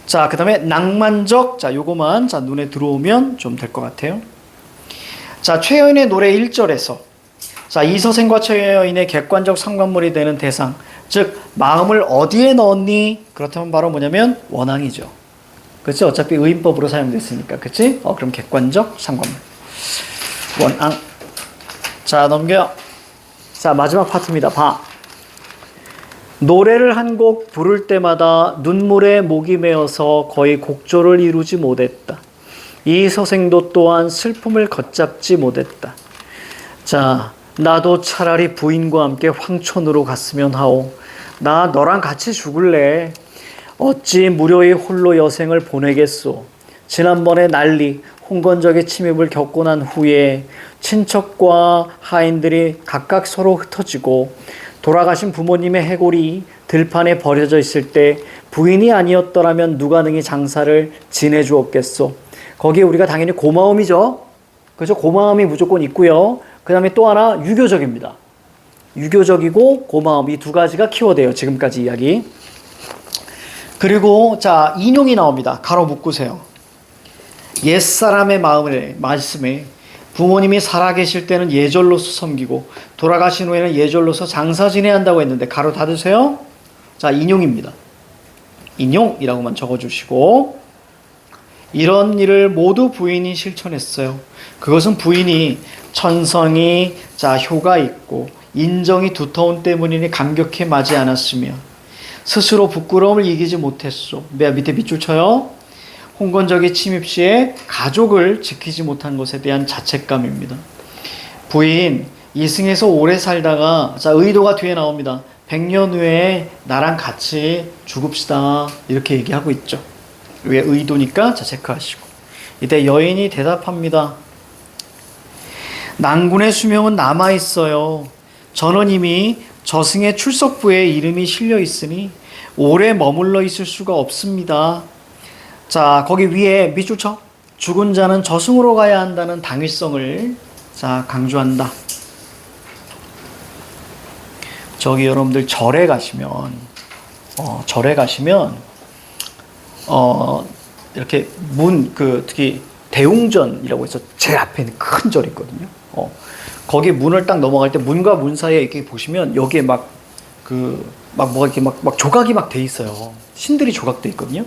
자, 그 다음에 낭만적. 자, 요거만, 자, 눈에 들어오면 좀 될 것 같아요. 자, 최여인의 노래 1절에서, 자, 이서생과 최여인의 객관적 상관물이 되는 대상, 즉 마음을 어디에 넣었니? 그렇다면 바로 뭐냐면 원앙이죠. 그렇지? 어차피 의인법으로 사용됐으니까. 그렇지? 그럼 객관적 상관문. 원앙. 자, 넘겨요. 자, 마지막 파트입니다. 봐. 노래를 한 곡 부를 때마다 눈물에 목이 메어서 거의 곡조를 이루지 못했다. 이 서생도 또한 슬픔을 걷잡지 못했다. 자, 나도 차라리 부인과 함께 황천으로 갔으면 하오. 나 너랑 같이 죽을래. 어찌 무료히 홀로 여생을 보내겠소. 지난번에 난리, 홍건적의 침입을 겪고 난 후에 친척과 하인들이 각각 서로 흩어지고 돌아가신 부모님의 해골이 들판에 버려져 있을 때 부인이 아니었더라면 누가 능히 장사를 지내주었겠소. 거기에 우리가 당연히 고마움이죠. 그래서 고마움이 무조건 있고요. 그 다음에 또 하나 유교적입니다. 유교적이고 고마움, 이 두 가지가 키워드예요. 지금까지 이야기. 그리고 자, 인용이 나옵니다. 가로 묶으세요. 옛사람의 마음을 말씀에 부모님이 살아계실 때는 예절로서 섬기고 돌아가신 후에는 예절로서 장사 지내야 한다고 했는데 가로 닫으세요. 자, 인용입니다. 인용이라고만 적어주시고, 이런 일을 모두 부인이 실천했어요. 그것은 부인이 천성이 효가 있고 인정이 두터운 때문이니 감격해 마지 않았으며 스스로 부끄러움을 이기지 못했소. 밑에 밑줄 쳐요. 홍건적의 침입 시에 가족을 지키지 못한 것에 대한 자책감입니다. 부인 이승에서 오래 살다가 의도가 뒤에 나옵니다. 100년 후에 나랑 같이 죽읍시다. 이렇게 얘기하고 있죠. 왜 의도니까 체크하시고. 이때 여인이 대답합니다. 낭군의 수명은 남아있어요. 저는 이미 저승의 출석부에 이름이 실려 있으니 오래 머물러 있을 수가 없습니다. 자, 거기 위에 밑줄 쳐. 죽은 자는 저승으로 가야 한다는 당위성을 강조한다. 저기 여러분들 절에 가시면 이렇게 특히 대웅전이라고 해서 제일 앞에 있는 큰 절이 있거든요. 거기 문을 딱 넘어갈 때 문과 문 사이에 이렇게 보시면 여기에 뭐가 이렇게 조각이 돼 있어요. 신들이 조각돼 있거든요.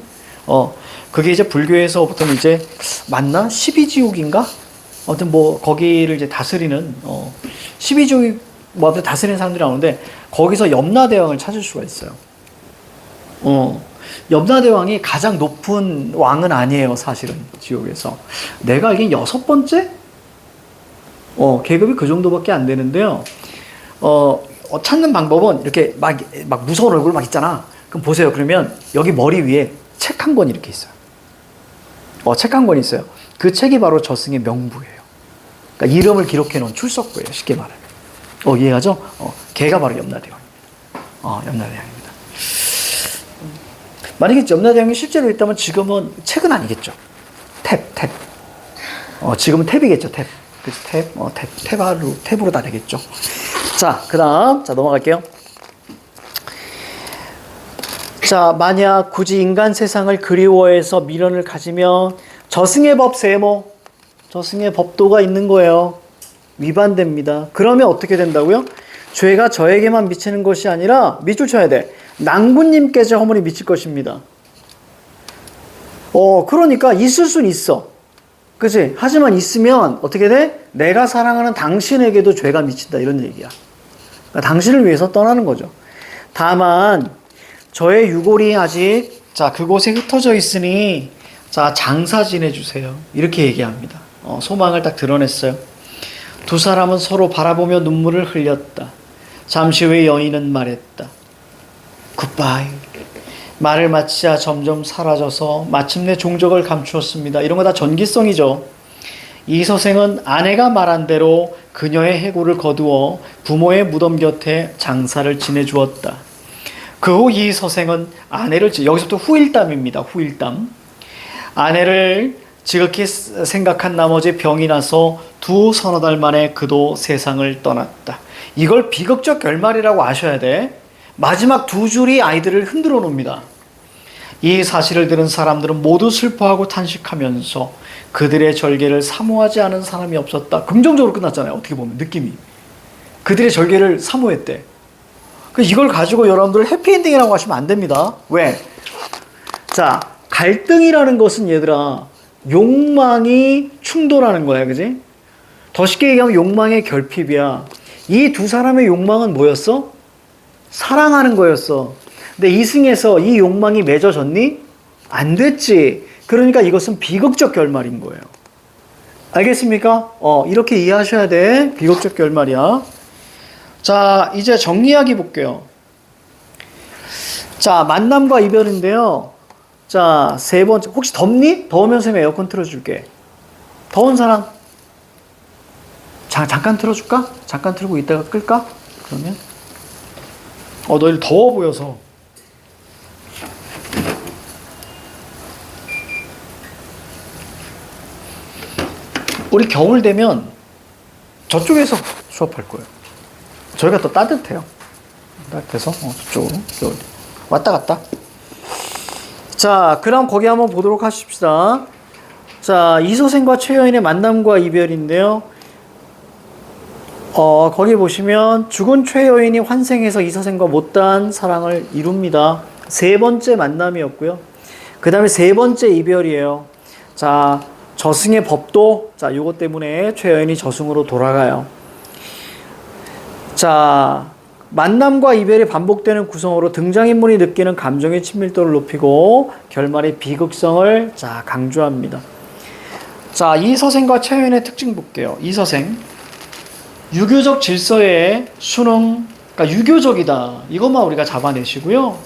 그게 이제 불교에서부터는 이제 맞나? 12지옥인가? 아무튼 거기를 이제 다스리는, 12지옥 다스리는 사람들이 나오는데, 거기서 염라대왕을 찾을 수가 있어요. 염라대왕이 가장 높은 왕은 아니에요, 사실은, 지옥에서. 내가 알기엔 6번째? 계급이 그 정도밖에 안 되는데요. 찾는 방법은 이렇게 막 무서운 얼굴 있잖아. 그럼 보세요. 그러면 여기 머리 위에 책 한 권 이렇게 있어요. 책 한 권 있어요. 그 책이 바로 저승의 명부예요. 그러니까 이름을 기록해 놓은 출석부예요. 쉽게 말하면. 이해가죠? 걔가 바로 염라대왕입니다. 염라대왕입니다. 만약에 염라대왕이 실제로 있다면 지금은 책은 아니겠죠. 탭. 지금은 탭이겠죠. 탭. 그래서 탭으로 다 되겠죠. 자, 그 다음, 넘어갈게요. 자, 만약 굳이 인간 세상을 그리워해서 미련을 가지면 저승의 법 세모, 저승의 법도가 있는 거예요. 위반됩니다. 그러면 어떻게 된다고요? 죄가 저에게만 미치는 것이 아니라 밑줄 쳐야 돼. 낭군님께서 허물이 미칠 것입니다. 그러니까 있을 순 있어. 그치? 하지만 있으면 어떻게 돼? 내가 사랑하는 당신에게도 죄가 미친다. 이런 얘기야. 그러니까 당신을 위해서 떠나는 거죠. 다만 저의 유골이 아직 그곳에 흩어져 있으니 장사 지내주세요. 이렇게 얘기합니다. 소망을 딱 드러냈어요. 두 사람은 서로 바라보며 눈물을 흘렸다. 잠시 후에 여인은 말했다. 굿바이. 말을 마치자 점점 사라져서 마침내 종적을 감추었습니다. 이런 거 다 전기성이죠. 이 서생은 아내가 말한 대로 그녀의 해고를 거두어 부모의 무덤 곁에 장사를 지내주었다. 그 후 이 서생은 아내를, 여기서부터 후일담입니다. 후일담. 아내를 지극히 생각한 나머지 병이 나서 서너 달 만에 그도 세상을 떠났다. 이걸 비극적 결말이라고 아셔야 돼. 마지막 두 줄이 아이들을 흔들어 놓습니다. 이 사실을 들은 사람들은 모두 슬퍼하고 탄식하면서 그들의 절개를 사모하지 않은 사람이 없었다. 긍정적으로 끝났잖아요. 어떻게 보면 느낌이. 그들의 절개를 사모했대. 이걸 가지고 여러분들 해피엔딩이라고 하시면 안 됩니다. 왜? 자, 갈등이라는 것은 얘들아, 욕망이 충돌하는 거야. 그지? 더 쉽게 얘기하면 욕망의 결핍이야. 이 두 사람의 욕망은 뭐였어? 사랑하는 거였어. 근데 이승에서 이 욕망이 맺어졌니? 안 됐지. 그러니까 이것은 비극적 결말인 거예요. 알겠습니까? 이렇게 이해하셔야 돼. 비극적 결말이야. 자, 이제 정리하기 볼게요. 자, 만남과 이별인데요. 자, 세 번째. 혹시 덥니? 더우면 쌤 에어컨 틀어줄게. 더운 사람? 잠깐 틀어줄까? 잠깐 틀고 이따가 끌까? 그러면? 너희들 더워 보여서. 우리 겨울 되면 저쪽에서 수업할 거예요. 저희가 더 따뜻해요. 따뜻해서 저쪽으로 겨울 왔다 갔다. 자, 그럼 거기 한번 보도록 하십시다. 자, 이서생과 최여인의 만남과 이별인데요. 거기 보시면 죽은 최여인이 환생해서 이서생과 못다한 사랑을 이룹니다. 세 번째 만남이었고요. 그 다음에 세 번째 이별이에요. 자, 저승의 법도, 자, 요것 때문에 최여인이 저승으로 돌아가요. 자, 만남과 이별이 반복되는 구성으로 등장인물이 느끼는 감정의 친밀도를 높이고 결말의 비극성을 자, 강조합니다. 자, 이서생과 최여인의 특징 볼게요. 이서생. 유교적 질서의 순응, 그러니까 유교적이다. 이것만 우리가 잡아내시고요.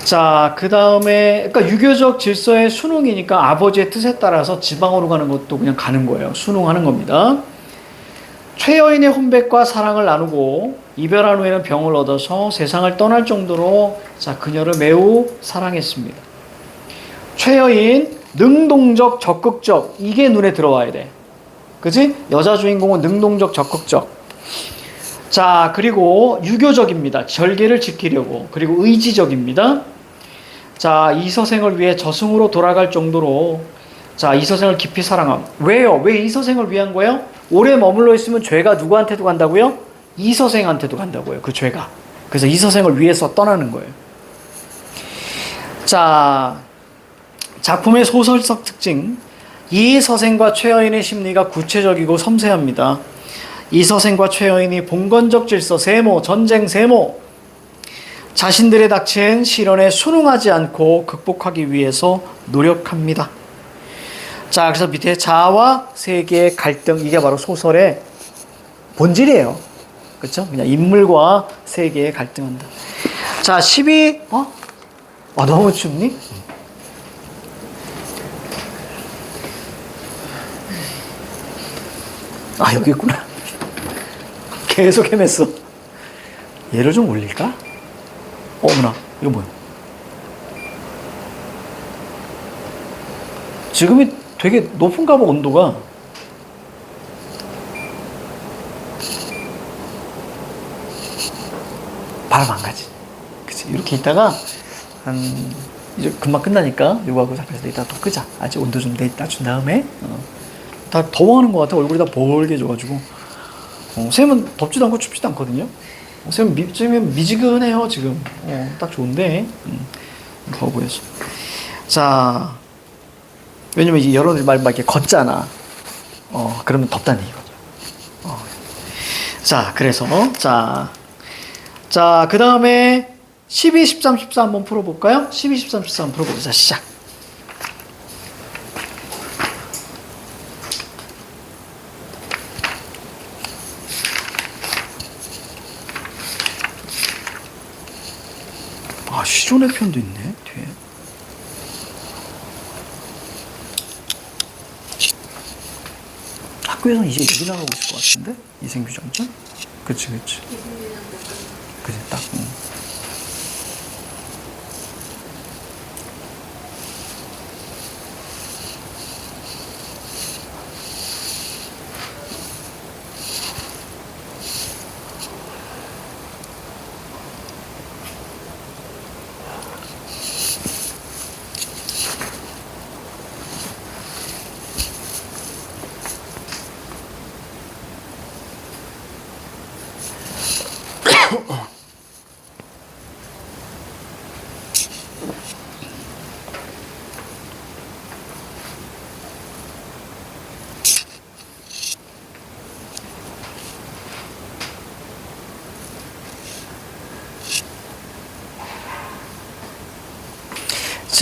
자, 그 다음에, 그러니까 유교적 질서의 순응이니까 아버지의 뜻에 따라서 지방으로 가는 것도 그냥 가는 거예요. 순응하는 겁니다. 최여인의 혼백과 사랑을 나누고 이별한 후에는 병을 얻어서 세상을 떠날 정도로 자, 그녀를 매우 사랑했습니다. 최여인, 능동적, 적극적, 이게 눈에 들어와야 돼. 그지? 여자 주인공은 능동적, 적극적. 자, 그리고 유교적입니다. 절개를 지키려고. 그리고 의지적입니다. 자, 이서생을 위해 저승으로 돌아갈 정도로 자, 이서생을 깊이 사랑함. 왜요? 왜 이서생을 위한 거예요? 오래 머물러 있으면 죄가 누구한테도 간다고요? 이서생한테도 간다고요. 그 죄가. 그래서 이서생을 위해서 떠나는 거예요. 자, 작품의 소설적 특징. 이서생과 최여인의 심리가 구체적이고 섬세합니다. 이서생과 최여인이 봉건적 질서, 세모, 전쟁, 세모, 자신들의 닥친 시련에 순응하지 않고 극복하기 위해서 노력합니다. 자, 그래서 밑에 자아와 세계의 갈등, 이게 바로 소설의 본질이에요. 그렇죠? 그냥 인물과 세계의 갈등한다. 자, 12, 너무 춥니? 여기 있구나. 계속 헤맸어. 얘를 좀 올릴까? 어머나, 이거 뭐야? 지금이 되게 높은가 봐, 온도가. 바람 안 가지. 그치? 이렇게 있다가, 이제 금방 끝나니까, 이거하고 잡혀서 이따 또 끄자. 아직 온도 좀 낮춘 다음에. 다 더워하는 것 같아. 얼굴이 다 벌게져가지고. 쌤은 덥지도 않고 춥지도 않거든요. 쌤은 미지근해요, 지금. 딱 좋은데. 더워 보여서. 자, 왜냐면 이제 여러분들 막 이렇게 걷잖아. 그러면 덥다는 얘기거든. 자, 그래서, 자, 그 다음에 12, 13, 14 한번 풀어볼까요? 12, 13, 14 한번 풀어보자. 시작. 시존의 표현도 있네, 뒤에. 학교에서는 이제 여기 나가고 있을 것 같은데? 이생규장점? 그치. 그치, 딱.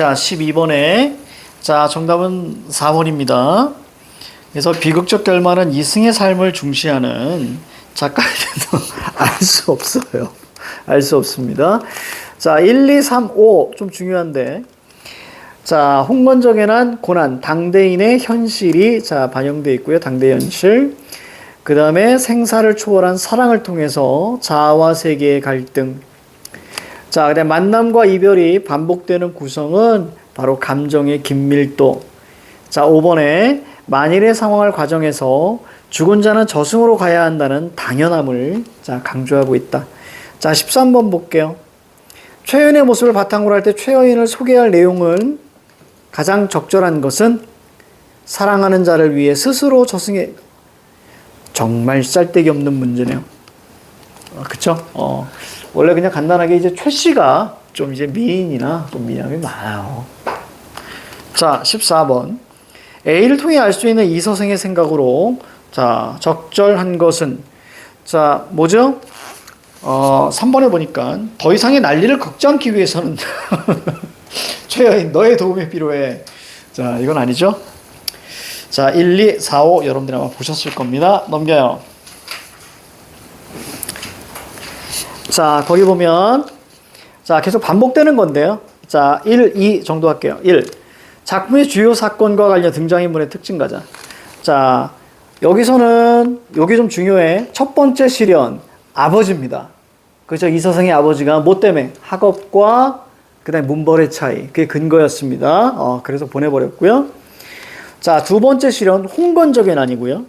자, 12번에 자, 정답은 4번입니다. 그래서 비극적 결말은 이승의 삶을 중시하는 작가에게도 알 수 없어요. 알 수 없습니다. 자, 1, 2, 3, 5 좀 중요한데 자, 홍건적에 난 고난, 당대인의 현실이 자, 반영되어 있고요. 당대 현실. 그 다음에 생사를 초월한 사랑을 통해서 자아와 세계의 갈등. 자, 그다음 만남과 이별이 반복되는 구성은 바로 감정의 긴밀도. 자, 5번에 만일의 상황을 과정해서 죽은 자는 저승으로 가야 한다는 당연함을 자, 강조하고 있다. 자, 13번 볼게요. 최여인의 모습을 바탕으로 할 때 최여인을 소개할 내용은 가장 적절한 것은 사랑하는 자를 위해 스스로 저승에 정말 쌀데기 없는 문제네요. 그쵸? 원래 그냥 간단하게 이제 최 씨가 좀 이제 미인이나 좀 미남이 많아요. 자, 14번. A를 통해 알 수 있는 이 서생의 생각으로 자, 적절한 것은 자, 뭐죠? 3번에 보니까 더 이상의 난리를 걷지 않기 위해서는 최여인 너의 도움이 필요해. 자, 이건 아니죠? 자, 1, 2, 4, 5 여러분들이 아마 보셨을 겁니다. 넘겨요. 자, 거기 보면 자, 계속 반복되는 건데요. 자, 1, 2 정도 할게요. 1. 작품의 주요 사건과 관련 등장인물의 특징 가자. 자, 여기서는 여기 좀 중요해. 첫 번째 실현 아버지입니다. 그렇죠? 이서생의 아버지가 뭐 때문에 학업과 그다음에 문벌의 차이 그게 근거였습니다. 그래서 보내버렸고요. 자, 두 번째 실현 홍건적의 난이고요.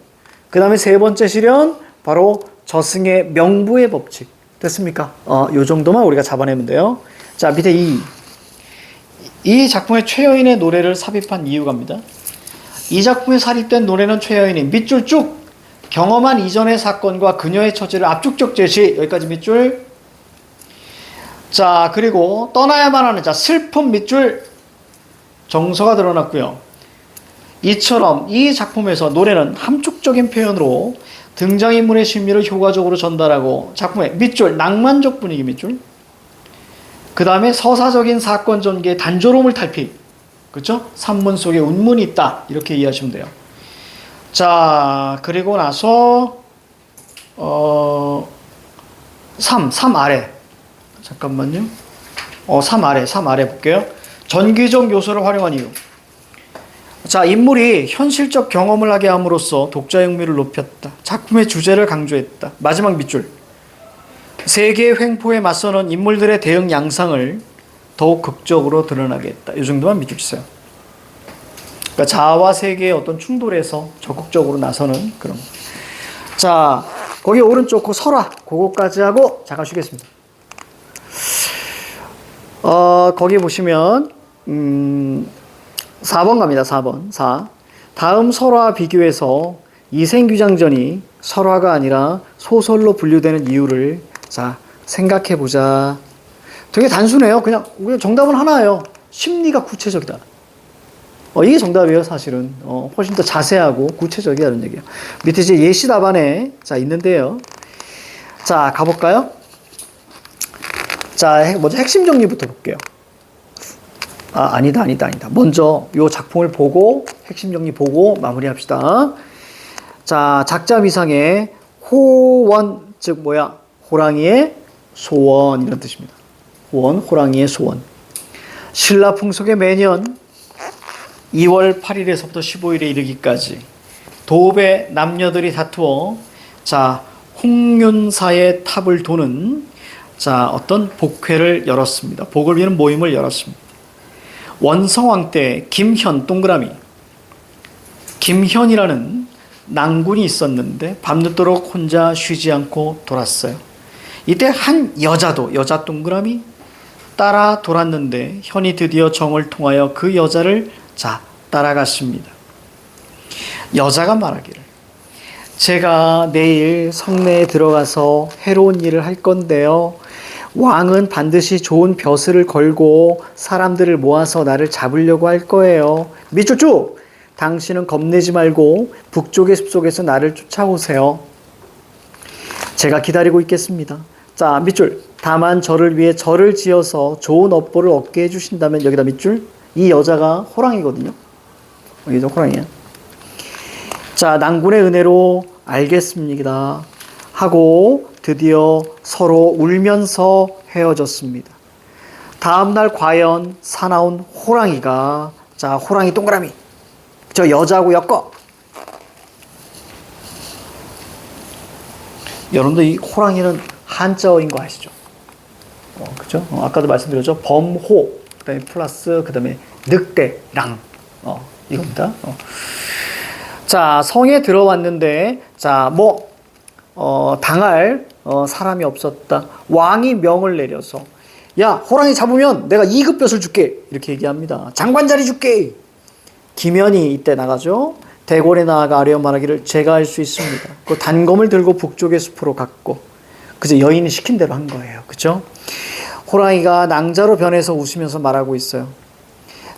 그 다음에 세 번째 실현 바로 저승의 명부의 법칙. 됐습니까? 요 정도만 우리가 잡아내면 돼요. 자, 밑에 이 작품에 최여인의 노래를 삽입한 이유가입니다. 이 작품에 삽입된 노래는 최여인이 밑줄 쭉 경험한 이전의 사건과 그녀의 처지를 압축적 제시. 여기까지 밑줄. 자, 그리고 떠나야만 하는 자 슬픔 밑줄 정서가 드러났고요. 이처럼 이 작품에서 노래는 함축적인 표현으로 등장인물의 심리를 효과적으로 전달하고 작품의 밑줄 낭만적 분위기 밑줄. 그 다음에 서사적인 사건 전개의 단조로움을 탈피. 그렇죠? 산문 속에 운문이 있다. 이렇게 이해하시면 돼요. 자, 그리고 나서 3 아래. 잠깐만요. 3 아래 볼게요. 전기적 요소를 활용한 이유. 자, 인물이 현실적 경험을 하게 함으로써 독자의 흥미를 높였다. 작품의 주제를 강조했다. 마지막 밑줄. 세계의 횡포에 맞서는 인물들의 대응 양상을 더욱 극적으로 드러나게 했다. 이 정도만 밑줄 치세요. 그러니까 자아와 세계의 어떤 충돌에서 적극적으로 나서는 그런. 자, 거기 오른쪽 그 설화 그거까지 하고 잠깐 쉬겠습니다. 거기 보시면 4번 갑니다. 4번. 4. 다음 설화 비교해서 이생규장전이 설화가 아니라 소설로 분류되는 이유를 자, 생각해 보자. 되게 단순해요. 그냥 정답은 하나예요. 심리가 구체적이다. 이게 정답이에요, 사실은. 훨씬 더 자세하고 구체적이라는 얘기예요. 밑에 이제 예시 답안에 자, 있는데요. 자, 가볼까요? 자, 먼저 핵심 정리부터 볼게요. 아니다. 먼저 요 작품을 보고 핵심 정리 보고 마무리합시다. 자, 작자 미상의 호원, 즉 뭐야? 호랑이의 소원 이런 뜻입니다. 호원, 호랑이의 소원. 신라 풍속의 매년 2월 8일에서부터 15일에 이르기까지 도읍의 남녀들이 다투어 자, 홍윤사의 탑을 도는 자, 어떤 복회를 열었습니다. 복을 비는 모임을 열었습니다. 원성왕 때 김현 동그라미 김현이라는 낭군이 있었는데 밤늦도록 혼자 쉬지 않고 돌았어요. 이때 한 여자 동그라미 따라 돌았는데 현이 드디어 정을 통하여 그 여자를 자, 따라갔습니다. 여자가 말하기를 제가 내일 성내에 들어가서 해로운 일을 할 건데요. 왕은 반드시 좋은 벼슬을 걸고 사람들을 모아서 나를 잡으려고 할 거예요. 밑줄 쭉! 당신은 겁내지 말고 북쪽의 숲속에서 나를 쫓아오세요. 제가 기다리고 있겠습니다. 자, 밑줄. 다만 저를 위해 절을 지어서 좋은 업보를 얻게 해주신다면 여기다 밑줄. 이 여자가 호랑이거든요. 이게 호랑이야. 자, 낭군의 은혜로 알겠습니다 하고 드디어 서로 울면서 헤어졌습니다. 다음날 과연 사나운 호랑이가, 자, 호랑이 동그라미, 저 여자하고 엮어. 여러분들 이 호랑이는 한자어인 거 아시죠? 그죠? 아까도 말씀드렸죠? 범호, 그 다음에 플러스, 그 다음에 늑대랑, 이겁니다. 자, 성에 들어왔는데, 자, 당할, 사람이 없었다. 왕이 명을 내려서, 야, 호랑이 잡으면 내가 2급 벼슬 줄게. 이렇게 얘기합니다. 장관 자리 줄게. 김연이 이때 나가죠. 대궐에 나아가 아뢰어 말하기를 제가 할 수 있습니다. 그 단검을 들고 북쪽의 숲으로 갔고, 그죠? 여인이 시킨 대로 한 거예요. 그죠? 호랑이가 낭자로 변해서 웃으면서 말하고 있어요.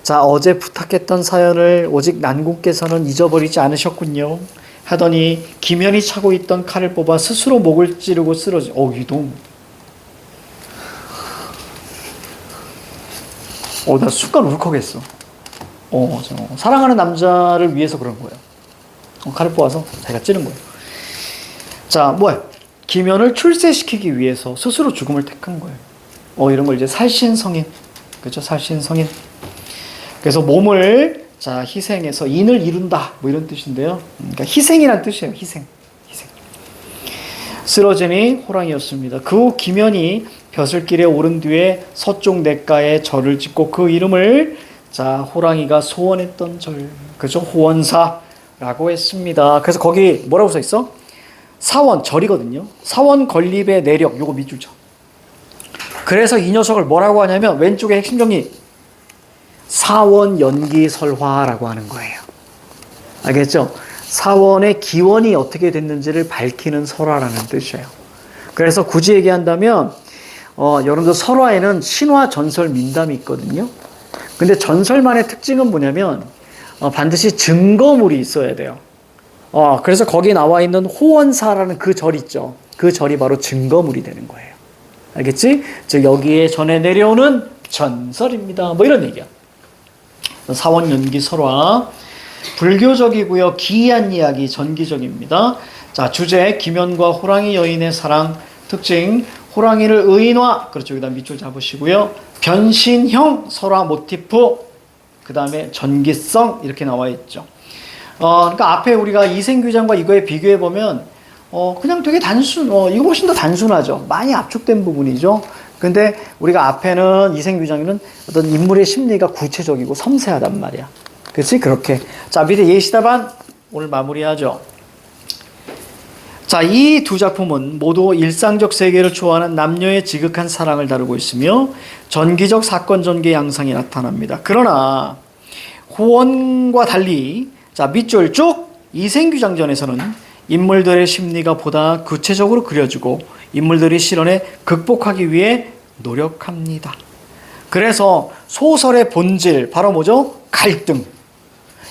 자, 어제 부탁했던 사연을 오직 난군께서는 잊어버리지 않으셨군요. 하더니 김연이 차고 있던 칼을 뽑아 스스로 목을 찌르고 쓰러지. 이동. 나 순간 울컥했어. 사랑하는 남자를 위해서 그런 거예요. 칼을 뽑아서 자기가 찌른 거예요. 자, 뭐야? 김연을 출세시키기 위해서 스스로 죽음을 택한 거예요. 이런 걸 이제 살신성인, 그렇죠? 살신성인. 그래서 몸을, 자, 희생해서 인을 이룬다, 뭐 이런 뜻인데요. 그러니까 희생이란 뜻이에요. 희생. 쓰러지니 호랑이였습니다. 그 후 김연이 벼슬길에 오른 뒤에 서쪽 냇가에 절을 짓고 그 이름을, 자, 호랑이가 소원했던 절, 그죠? 호원사라고 했습니다. 그래서 거기 뭐라고 써 있어? 사원, 절이거든요. 사원 건립의 내력, 요거 밑줄쳐. 그래서 이 녀석을 뭐라고 하냐면, 왼쪽에 핵심 정리, 사원 연기설화라고 하는 거예요. 알겠죠? 사원의 기원이 어떻게 됐는지를 밝히는 설화라는 뜻이에요. 그래서 굳이 얘기한다면, 여러분들 설화에는 신화, 전설, 민담이 있거든요. 근데 전설만의 특징은 뭐냐면, 반드시 증거물이 있어야 돼요. 그래서 거기 나와 있는 호원사라는 그 절 있죠. 그 절이 바로 증거물이 되는 거예요. 알겠지? 즉, 여기에 전해 내려오는 전설입니다. 뭐 이런 얘기야. 사원 연기 설화. 불교적이고요. 기이한 이야기, 전기적입니다. 자, 주제, 김연과 호랑이 여인의 사랑. 특징, 호랑이를 의인화. 그렇죠. 그 다음 밑줄 잡으시고요. 변신형 설화 모티프. 그 다음에 전기성. 이렇게 나와 있죠. 그러니까 앞에 우리가 이생규장과 이거에 비교해보면, 그냥 되게 이거 훨씬 더 단순하죠. 많이 압축된 부분이죠. 근데 우리가 앞에는 이생규장에는 어떤 인물의 심리가 구체적이고 섬세하단 말이야. 그렇지? 그렇게. 자, 밑에 예시답안 오늘 마무리하죠. 자, 이 두 작품은 모두 일상적 세계를 초월하는 남녀의 지극한 사랑을 다루고 있으며 전기적 사건 전개 양상이 나타납니다. 그러나 호원과 달리, 자, 밑줄 쭉 이생규장전에서는 인물들의 심리가 보다 구체적으로 그려지고 인물들이 실현에 극복하기 위해 노력합니다. 그래서 소설의 본질, 바로 뭐죠? 갈등.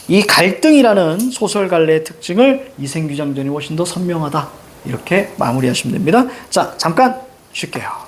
이 갈등이라는 소설 갈래의 특징을 이생규장전이 훨씬 더 선명하다. 이렇게 마무리하시면 됩니다. 자, 잠깐 쉴게요.